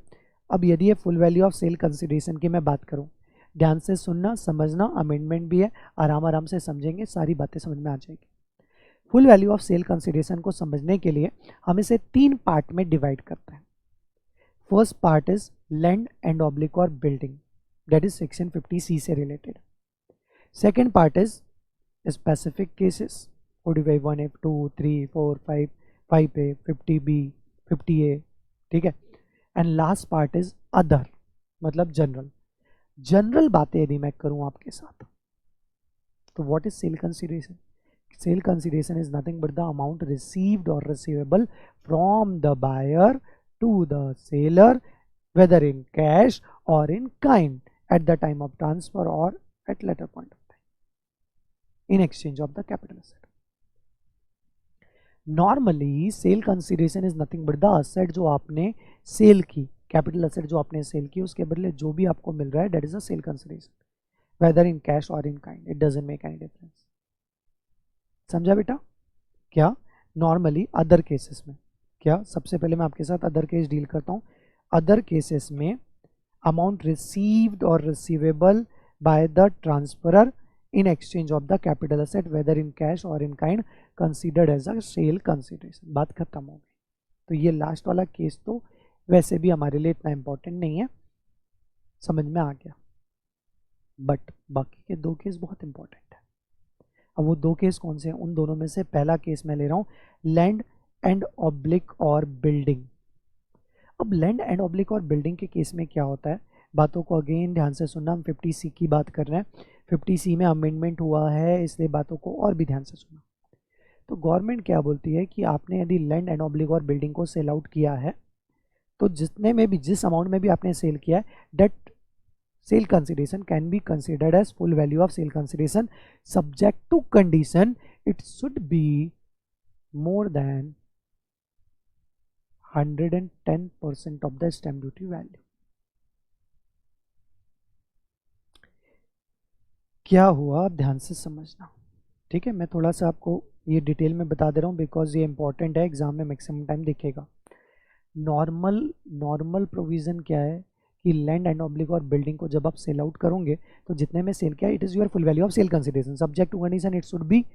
अब यदि ये full value of sale consideration की मैं बात करूं, ध्यान से सुनना, समझना, अमेंडमेंट भी है, आराम आराम से समझेंगे, सारी बातें समझ में आ जाएगी। Full value of sale consideration को समझने के लिए हम इसे 3 पार्ट में डिवाइड करते हैं। First part is land and oblique और building, that is section 50C से related. Second part is specific cases 45(1)(a), 2, 3, 4, 5, 5A, 50B, 50A। ठीक है, and last part is other, मतलब जनरल। जनरल बातें यदि मैं करूं आपके साथ तो what is sale consideration? Sale consideration is nothing but the amount received or receivable from the buyer to the seller, whether in cash or in kind at the time of transfer or at later point of time, in exchange of the capital asset. Normally, sale consideration is nothing but the asset जो आपने सेल की, कैपिटल एसेट जो आपने सेल की, उसके बदले जो भी आपको मिल रहा है that is a sale consideration, whether in cash or in kind, it doesn't make any difference. समझा बेटा? क्या नॉर्मली अदर केसेस में, क्या सबसे पहले मैं आपके साथ अदर केस डील करता हूँ। अदर केसेस में अमाउंट रिसीव्ड और receivable by the transferor in exchange of the capital asset whether in cash और in kind considered as a sale consideration. बात खत्म हो गई। तो ये लास्ट वाला केस तो वैसे भी हमारे लिए इतना इंपॉर्टेंट नहीं है, समझ में आ गया, बट बाकी के 2 केस बहुत इंपॉर्टेंट है। अब वो 2 केस कौन से हैं? उन दोनों में से पहला केस मैं ले रहा हूँ लैंड एंड ऑब्लिक और बिल्डिंग। अब लैंड एंड ऑब्लिक और बिल्डिंग के केस में क्या होता है, बातों को अगेन ध्यान से सुनना, हम 50C की बात कर रहे हैं, 50C में अमेंडमेंट हुआ है, इसलिए बातों को और भी ध्यान से सुनना। तो गवर्नमेंट क्या बोलती है कि आपने यदि लैंड एंड ऑब्लिक और बिल्डिंग को सेल आउट किया है तो जितने में भी, जिस अमाउंट में भी आपने सेल किया है, date sale consideration can be considered as full value of sale consideration subject to condition it should be more than 110% of the stamp duty value. क्या हुआ आप ध्यान से समझना, ठीक है? मैं थोड़ा सा आपको ये डिटेल में बता दे रहा हूँ बिकॉज ये इंपॉर्टेंट है, एग्जाम में मैक्सिमम टाइम दिखेगा। नॉर्मल प्रोविजन क्या है कि लैंड एंड ऑब्लिक और बिल्डिंग को जब आप सेल आउट करोगे तो जितने में सेल किया it is your full value of sale consideration subject to condition it should be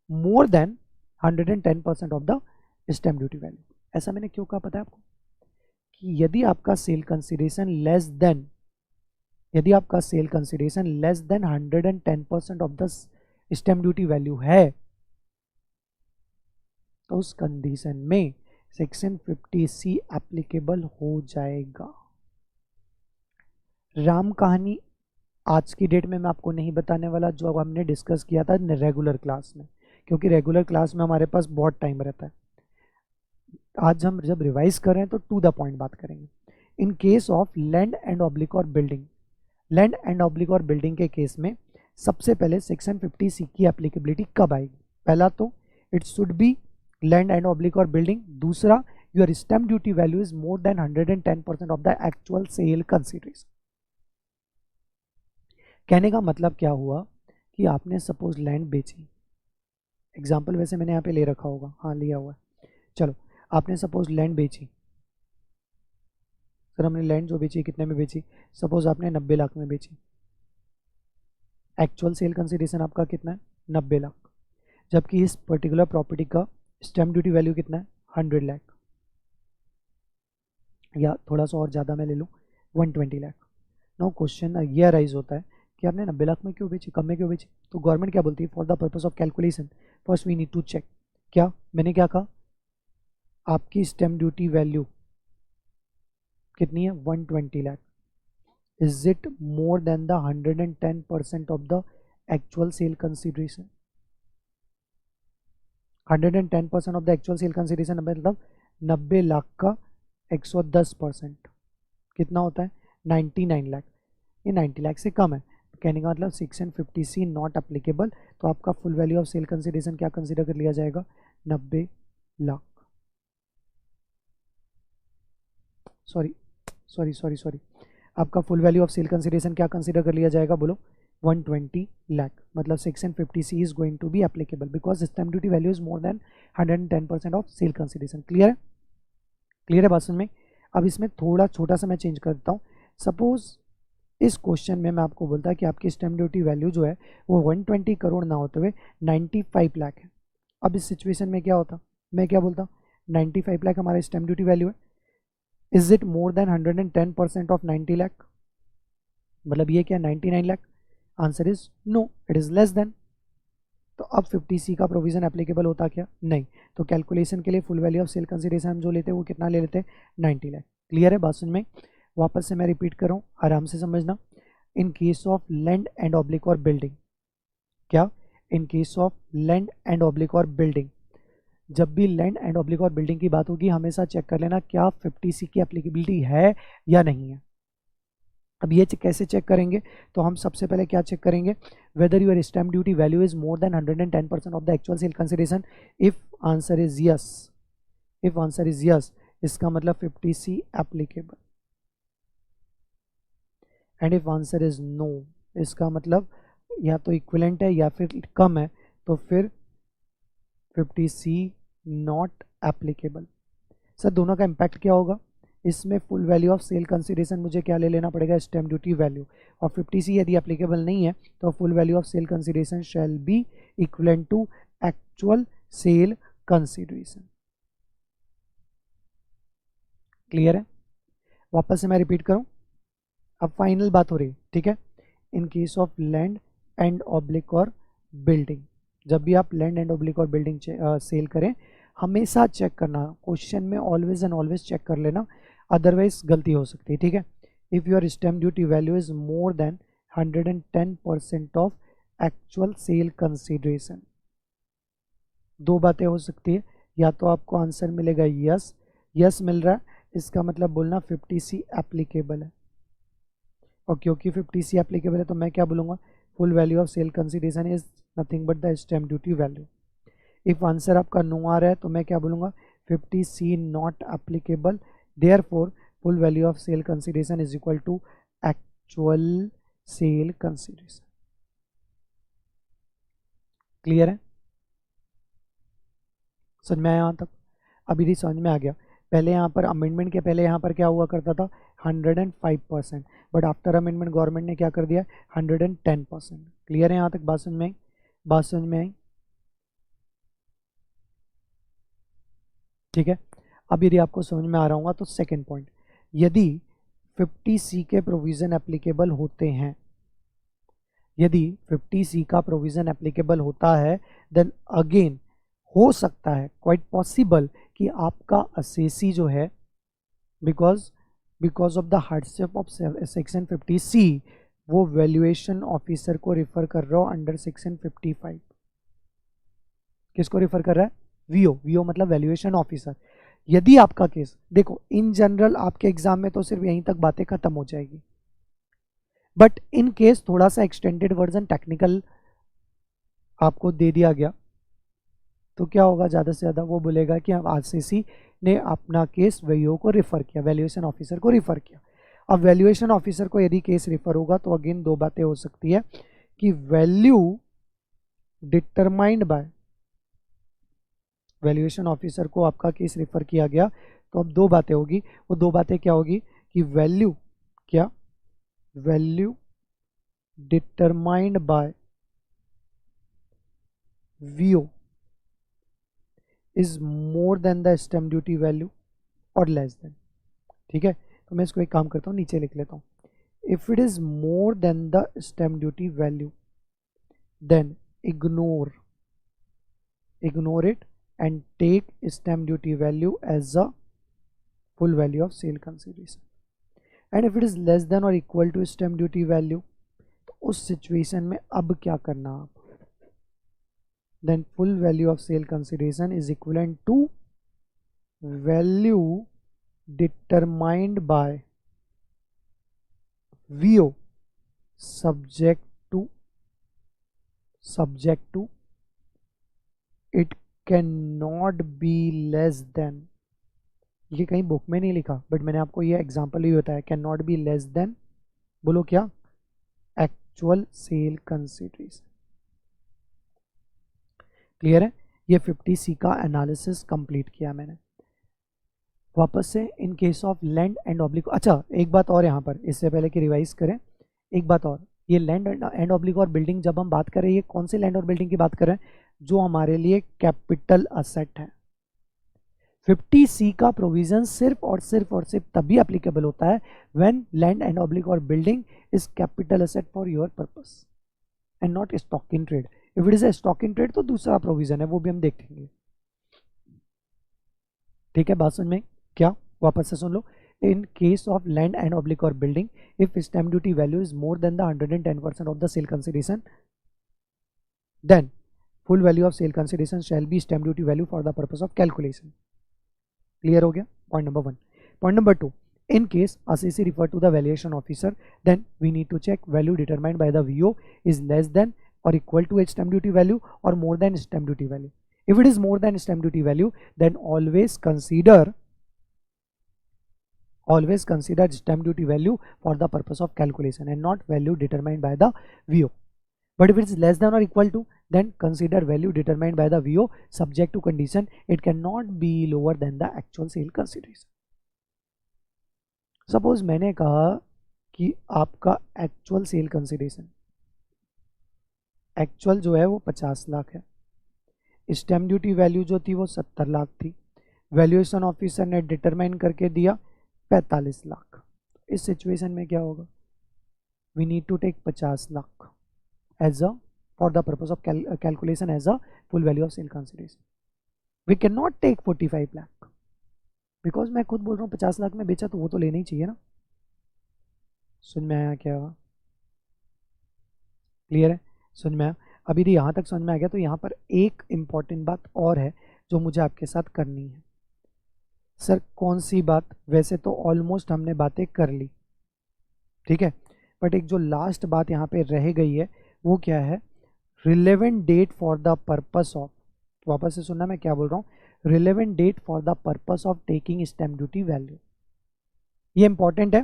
more than 110% of the stamp duty value. ऐसा मैंने क्यों कहा पता है आपको? कि यदि आपका sale consideration less than 110% of the stamp duty value है तो उस कंडीशन में सेक्शन 50C एप्लीकेबल हो जाएगा। राम कहानी आज की डेट में मैं आपको नहीं बताने वाला, जो हमने डिस्कस किया था रेगुलर क्लास में, क्योंकि रेगुलर क्लास में हमारे पास बहुत टाइम रहता है। आज हम जब रिवाइज कर रहे हैं तो टू द पॉइंट बात करेंगे। इन case of land and oblique और बिल्डिंग, लैंड एंड ऑब्लिक और बिल्डिंग के केस में सबसे पहले सेक्शन 50C की एप्लीकेबिलिटी कब आएगी? पहला तो it should be land and oblique और बिल्डिंग। दूसरा, your stamp duty value is more than 110% of the actual sale consideration. कहने का मतलब क्या हुआ कि आपने सपोज लैंड बेची, एग्जाम्पल वैसे मैंने यहाँ पे ले रखा होगा, हाँ लिया हुआ है, चलो आपने सपोज लैंड बेची, सर हमने लैंड जो बेची कितने में बेची, सपोज आपने 90 लाख में बेची, एक्चुअल सेल कंसीडरेशन आपका कितना है 90 लाख, जबकि इस पर्टिकुलर प्रॉपर्टी का स्टैम्प ड्यूटी वैल्यू कितना है 100 लाख, या थोड़ा सा और ज़्यादा मैं ले लूँ 120 लाख। नो क्वेश्चन ये राइज होता है कि आपने 90 लाख में क्यों बेची, कम में क्यों बेची? तो गवर्नमेंट क्या बोलती है, for the purpose of calculation first we need to check, क्या मैंने क्या कहा, आपकी स्टैम्प ड्यूटी वैल्यू कितनी है 120 lakh, is it more than the 110% of the actual sale consideration? 110% of the actual sale consideration मतलब 90 लाख का 110% कितना होता है 99 लाख, ये 90 लाख से कम है, कहने का मतलब सेक्शन 50C नॉट अप्लीकेबल। तो आपका full value of sale consideration क्या कंसीडर कर लिया जाएगा 90 लाख, सॉरी आपका full value of sale consideration क्या कंसीडर कर लिया जाएगा, बोलो 120 लाख, मतलब section 50C is going to be applicable because stamp duty value is more than 110% of sale consideration. Clear है, क्लियर है बात समझ में? अब इसमें थोड़ा छोटा सा मैं चेंज कर देता हूँ। सपोज इस क्वेश्चन में मैं आपको बोलता कि आपकी स्टैम्प ड्यूटी वैल्यू जो है वो 120 करोड़ ना होते हुए 95 लाख है। अब इस सिचुएशन में क्या होता, मैं क्या बोलता 95 लाख हमारा स्टैम्प ड्यूटी वैल्यू है, is it more than 110% of 90 lakh, मतलब ये क्या 99 lakh? Answer is no, it is less than. तो अब 50C का प्रोविजन एप्लीकेबल होता क्या, नहीं। तो कैलकुलेशन के लिए full value of sale consideration हम जो लेते हैं वो कितना ले लेते हैं 90 लाख। क्लियर है बात समझ में? वापस से मैं रिपीट कर रहा हूँ, आराम से समझना। इन case of land and oblique और बिल्डिंग, क्या इन case of land and oblique और बिल्डिंग, जब भी लैंड एंड ऑब्लिक और बिल्डिंग की बात होगी हमेशा चेक कर लेना क्या 50C की एप्लीकेबिलिटी है या नहीं है। अब ये कैसे चेक करेंगे, तो हम सबसे पहले क्या चेक करेंगे, whether your stamp duty value is more than 110% of the actual sale consideration. If answer is yes, if answer is yes, इसका मतलब 50C applicable, and if answer is no, इसका मतलब या तो इक्विवेलेंट है या फिर कम है, तो फिर 50C नॉट एप्लीकेबल। सर दोनों का इम्पैक्ट क्या होगा, इसमें full value of sale consideration मुझे क्या ले लेना पड़ेगा स्टैम्प ड्यूटी वैल्यू, और 50C यदि एप्लीकेबल नहीं है तो full value of sale consideration shall be equivalent to actual sale consideration. Clear है? वापस से मैं रिपीट करूं, अब फाइनल बात हो रही है, ठीक है। इन case of land and oblique और बिल्डिंग, जब भी आप लैंड एंड ऑब्लिक और बिल्डिंग सेल करें हमेशा चेक करना, क्वेश्चन में ऑलवेज एंड ऑलवेज चेक कर लेना, अदरवाइज गलती हो सकती है, ठीक है। If your stamp duty value is more than 110% of actual sale consideration, दो बातें हो सकती है, या तो आपको आंसर मिलेगा यस, यस मिल रहा है इसका मतलब बोलना 50C एप्लीकेबल है, और क्योंकि 50C एप्लीकेबल है तो मैं क्या बोलूँगा, full value of sale consideration is nothing but the stamp duty value. If answer आपका नो आ रहा है तो मैं क्या बोलूँगा 50C not applicable, therefore full value of sale consideration is equal to actual sale consideration. Clear है, समझ में आया यहाँ तक? अभी भी समझ में आ गया। पहले यहाँ पर अमेंडमेंट के पहले यहाँ पर क्या हुआ करता था 105%, बट आफ्टर अमेंडमेंट गवर्नमेंट ने क्या कर दिया 110%। क्लियर है यहाँ तक? बात समझ में आई? बात समझ में आई? ठीक है। अब यदि आपको समझ में आ रहा होगा तो सेकंड पॉइंट, यदि 50C के प्रोविजन एप्लीकेबल होते हैं, यदि 50C का प्रोविजन एप्लीकेबल होता है देन अगेन हो सकता है, क्वाइट पॉसिबल कि आपका असेसी जो है because of the hardship of section 50C वो वैल्यूएशन ऑफिसर को रिफर कर रहा हो अंडर सेक्शन 55। किसको रिफर कर रहा है? वीओ, वीओ मतलब वैल्यूएशन ऑफिसर। यदि आपका केस, देखो इन जनरल आपके एग्जाम में तो सिर्फ यहीं तक बातें खत्म हो जाएगी, बट इन केस थोड़ा सा एक्सटेंडेड वर्जन टेक्निकल आपको दे दिया गया तो क्या होगा, ज़्यादा से ज़्यादा वो बोलेगा कि अब आरसीसी ने अपना केस वीओ को रिफ़र किया, वैल्यूएशन ऑफिसर को रिफ़र किया। अब वैल्यूएशन ऑफिसर को यदि केस रिफ़र होगा तो अगेन दो बातें हो सकती है कि value determined bye, valuation officer को आपका केस रिफ़र किया गया तो अब दो बातें होगी। वो दो बातें क्या होगी कि वैल्यू क्या, value determined by VO is more than the stamp duty value और लेस देन। ठीक है, तो मैं इसको एक काम करता हूँ, नीचे लिख लेता हूँ। If it is more than the stamp duty value then ignore it and take stamp duty value as a full value of sale consideration. And if it is less than or equal to stamp duty value, तो उस सिचुएशन में अब क्या करना आप, then full value of sale consideration is equivalent to value determined by VO subject to it cannot be less than, ये कहीं बुक में नहीं लिखा बट मैंने आपको ये एग्जांपल ही बताया, can not be less than, बोलो क्या, एक्चुअल सेल कंसिडरेशन। क्लियर है, ये 50C का एनालिसिस कंप्लीट किया मैंने। वापस से इन case of land and oblique, अच्छा एक बात और यहाँ पर इससे पहले कि रिवाइज करें, एक बात और, ये लैंड एंड ऑब्लिक और बिल्डिंग जब हम बात कर रहे हैं, ये कौन से लैंड और बिल्डिंग की बात कर रहे हैं, जो हमारे लिए कैपिटल असेट है। 50C का प्रोविजन सिर्फ और सिर्फ तभी एप्लीकेबल होता है व्हेन लैंड एंड ऑब्लिक और building is capital asset for your purpose and not stock in trade. If it is a stock in trade तो दूसरा प्रोविजन है, वो भी हम देखेंगे। ठीक है, बात समझ में क्या, वापस से सुन लो। In case of land and oblique और building, if stamp duty value is more than the 110% of the sale consideration, then full value of sale consideration shall be stamp duty value for the purpose of calculation. Clear हो गया, point number 1. Point number 2, in case ACC refer to the valuation officer, then we need to check value determined by the VO is less than or equal to its stamp duty value or more than stamp duty value. If it is more than stamp duty value, then always consider stamp duty value for the purpose of calculation and not value determined by the VO. But if it is less than or equal to, then consider value determined by the VO subject to condition it cannot be lower than the actual sale consideration. Suppose मैंने कहा कि आपका एक्चुअल सेल कंसिडरेशन, एक्चुअल जो है वो 50 लाख है, स्टैम्प ड्यूटी वैल्यू जो थी वो 70 लाख थी, वैल्यूएशन ऑफिसर ने डिटरमाइन करके दिया 45 लाख। इस सिचुएशन में क्या होगा, we need to take 50 lakh as a for the purpose of calculation as a full value of sale consideration. We cannot take 45 lakh because मैं खुद बोल रहा हूँ 50 लाख में बेचा तो वो तो लेना ही चाहिए ना। सुन में आया क्या, क्लियर है, सुन में आया, अभी भी यहाँ तक समझ में आ गया। तो यहाँ पर एक इम्पॉर्टेंट बात और है जो मुझे आपके साथ करनी है। सर कौन सी बात, वैसे तो ऑलमोस्ट हमने बातें कर ली, ठीक है, बट एक जो लास्ट बात यहाँ पे रह गई है वो क्या है, relevant date for the purpose of, वापस से सुनना मैं क्या बोल रहा हूँ, relevant date for the purpose of taking stamp duty value. ये इंपॉर्टेंट है।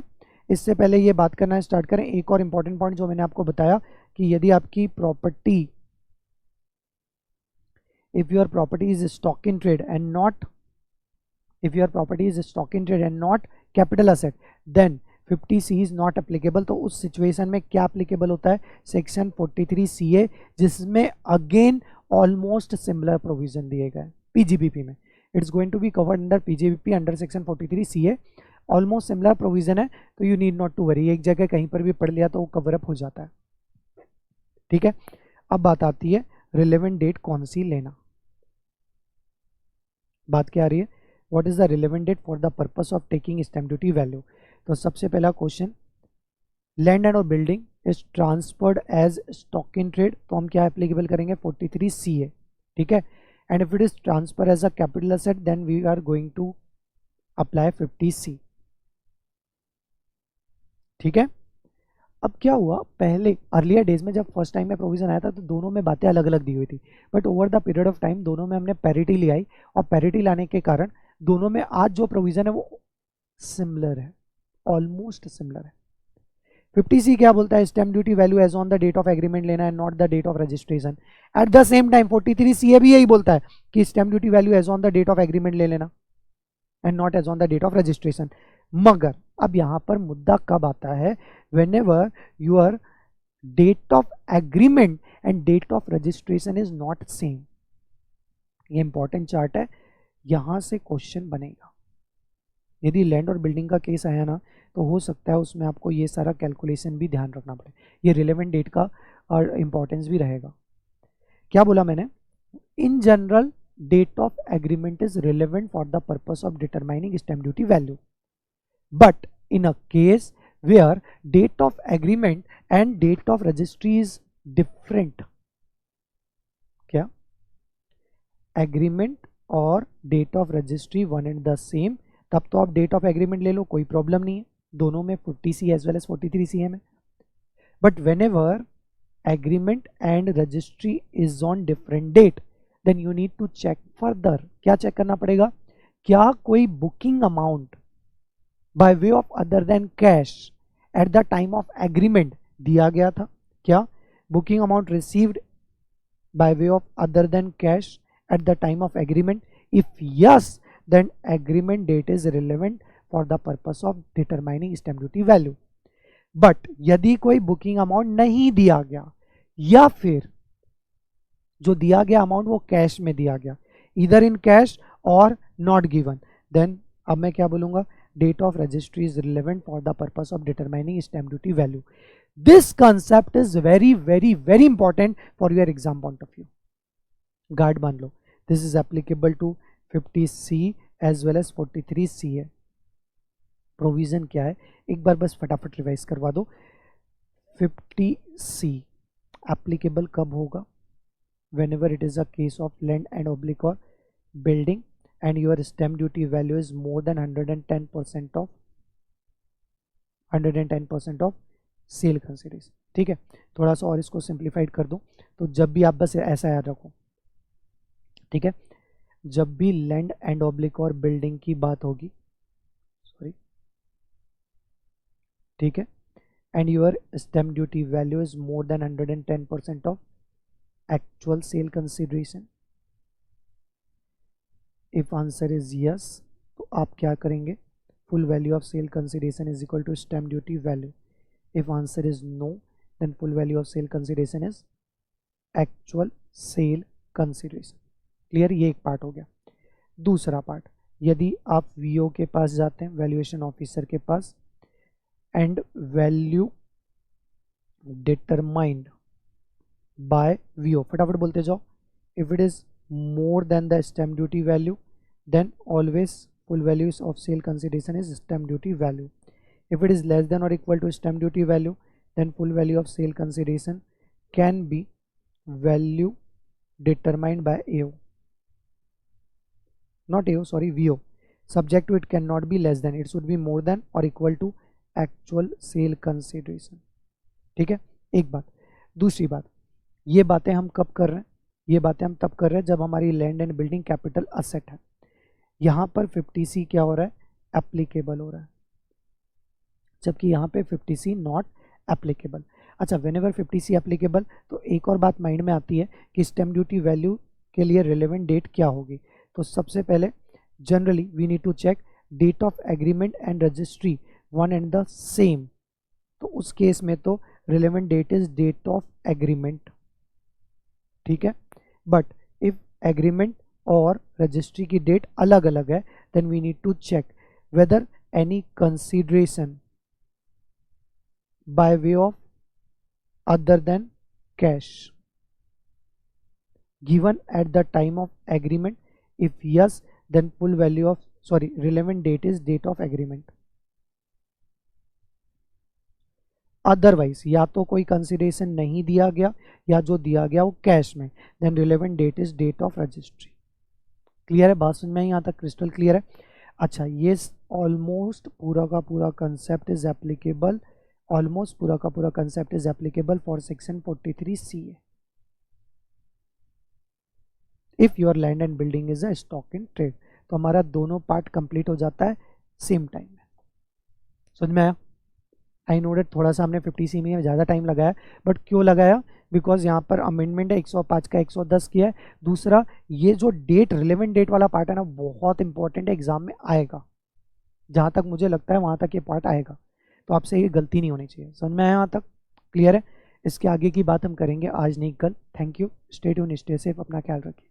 इससे पहले ये बात करना स्टार्ट करें, एक और इंपॉर्टेंट पॉइंट जो मैंने आपको बताया कि यदि आपकी property, if your property is stock in trade and not, if your property is stock in trade and not capital asset, then 50C is not applicable। तो उस सिचुएशन में क्या एप्लीकेबल होता है, सेक्शन 43CA, जिसमें अगेन ऑलमोस्ट सिमिलर प्रोविजन दिए गए पीजीबीपी में। It's going to be covered under PGBP under section 43CA, almost similar provision है, तो you need not to worry, एक जगह कहीं पर भी पढ़ लिया तो वो कवर अप हो जाता है। ठीक है, अब बात आती है रिलेवेंट डेट कौन सी लेना। बात क्या आ रही है, what is the relevant date for the purpose of taking stamp duty value. तो सबसे पहला क्वेश्चन, लैंड एंड और building is transferred as stock in trade, तो हम क्या एप्लीकेबल करेंगे 43CA, ठीक है। And if it is transfer as a capital asset, then we are going to apply 50C। ठीक है। अब क्या हुआ, पहले अर्लियर डेज में जब फर्स्ट टाइम में प्रोविजन आया था तो दोनों में बातें अलग अलग दी हुई थी, but over the period of time दोनों में हमने पैरिटी ले आई, और पैरिटी लाने के कारण दोनों में आज जो प्रोविजन है वो सिमिलर है, ऑलमोस्ट सिमिलर है। 50C क्या बोलता है, stamp duty value as on the date of agreement लेना है, not the date of registration. At the same time 43C भी यही बोलता है कि stamp duty value as on the date of agreement ले लेना and not as on the date of registration. मगर अब यहां पर मुद्दा कब आता है, whenever your date of agreement and date of registration is not same. ये इंपॉर्टेंट चार्ट है, यहां से क्वेश्चन बनेगा। यदि लैंड और बिल्डिंग का केस आया ना तो हो सकता है उसमें आपको ये सारा कैलकुलेशन भी ध्यान रखना पड़े, ये रिलेवेंट डेट का और इंपॉर्टेंस भी रहेगा। क्या बोला मैंने, in general date of agreement is relevant for the purpose of determining stamp duty value, but in a case where date of agreement and date of registry is different, क्या एग्रीमेंट और date of registry one and the same, तब तो आप डेट ऑफ एग्रीमेंट ले लो, कोई प्रॉब्लम नहीं है, दोनों में 50C as well as 43C है। But whenever agreement and registry is on different date then you need to check further. क्या चेक करना पड़ेगा, क्या कोई booking amount by way of other than cash at the time of agreement दिया गया था, क्या booking amount received by way of other than cash at the time of agreement? If yes, then agreement date is relevant for the purpose of determining stamp duty value. But यदि कोई बुकिंग अमाउंट नहीं दिया गया या फिर जो दिया गया अमाउंट वो कैश में दिया गया, इधर इन कैश और नॉट गिवन, देन अब मैं क्या बोलूंगा, date of registry is relevant for the purpose of determining stamp duty value. This concept is very very very important for your exam point of view. गार्ड मान लो, this is applicable to 50C as well as 43C है। प्रोविजन क्या है, एक बार बस फटाफट रिवाइज करवा दो। 50C एप्लीकेबल कब होगा, whenever it is a case of land and oblique और building and your stamp duty value is more than 110% of sale consideration. ठीक है, थोड़ा सा और इसको सिंप्लीफाइड कर दो, तो जब भी आप बस ऐसा याद रखो, ठीक है, जब भी लैंड एंड ऑब्लिक और बिल्डिंग की बात होगी, सॉरी, ठीक है, and your stamp duty value is more than 110% of actual sale consideration, if answer is yes तो आप क्या करेंगे, full value of sale consideration is equal to stamp duty value. If answer is no then full value of sale consideration is actual sale consideration. Clear, ये एक पार्ट हो गया। दूसरा पार्ट, यदि आप वीओ के पास जाते हैं, वैल्यूएशन ऑफिसर के पास, and value determined by VO, फटाफट बोलते जाओ, if it is more than the stamp duty value then always full value of sale consideration is stamp duty value. If it is less than और equal to stamp duty value then full value of sale consideration can be value determined by AO, not AO, sorry, VO. Subject to it cannot be less than, it should be more than or equal to actual sale consideration. ठीक है, एक बात। दूसरी बात, ये बातें हम कब कर रहे हैं, ये बातें हम तब कर रहे हैं जब हमारी land and building capital asset है। यहाँ पर 50C क्या हो रहा है, एप्लीकेबल हो रहा है, जबकि यहाँ पे 50C नॉट एप्लीकेबल। अच्छा, वेन एवर 50C एप्लीकेबल, तो एक और बात माइंड में आती है कि स्टैम्प ड्यूटी वैल्यू के लिए रिलेवेंट डेट क्या होगी। तो सबसे पहले generally we need to check date of agreement and registry one and the same, तो उस केस में तो relevant date is date of agreement, ठीक है। बट इफ एग्रीमेंट और रजिस्ट्री की डेट अलग अलग है then we need to check whether any consideration by way of other than cash given at the time of agreement. If yes, then full value of, sorry, relevant date is date of agreement. Otherwise या तो कोई कंसिडरेशन नहीं दिया गया या जो दिया गया वो कैश में, then relevant date is date of registry. Clear है, बात समझ में यहाँ तक क्रिस्टल क्लियर है। अच्छा, ये ऑलमोस्ट पूरा का पूरा कंसेप्ट इज एप्लीकेबल, ऑलमोस्ट पूरा का पूरा concept is applicable for section 43 CA if your land and building is a stock in trade. तो हमारा दोनों पार्ट कंप्लीट हो जाता है सेम टाइम में। समझ में आया? आई नोटेड थोड़ा सा हमने 50 CA में ज़्यादा टाइम लगाया, बट क्यों लगाया? बिकॉज यहाँ पर अमेंडमेंट है 105 का 110 किया है। दूसरा, ये जो डेट रिलेवेंट डेट वाला पार्ट है ना, बहुत इंपॉर्टेंट है, एग्जाम में आएगा, जहाँ तक मुझे लगता है वहाँ तक ये पार्ट आएगा, तो आपसे ये गलती नहीं होनी चाहिए। समझ में आया यहाँ तक? क्लियर है? इसके आगे की बात हम करेंगे आज नहीं कल। Thank you, stay tune, stay safe, अपना ख्याल रखिए।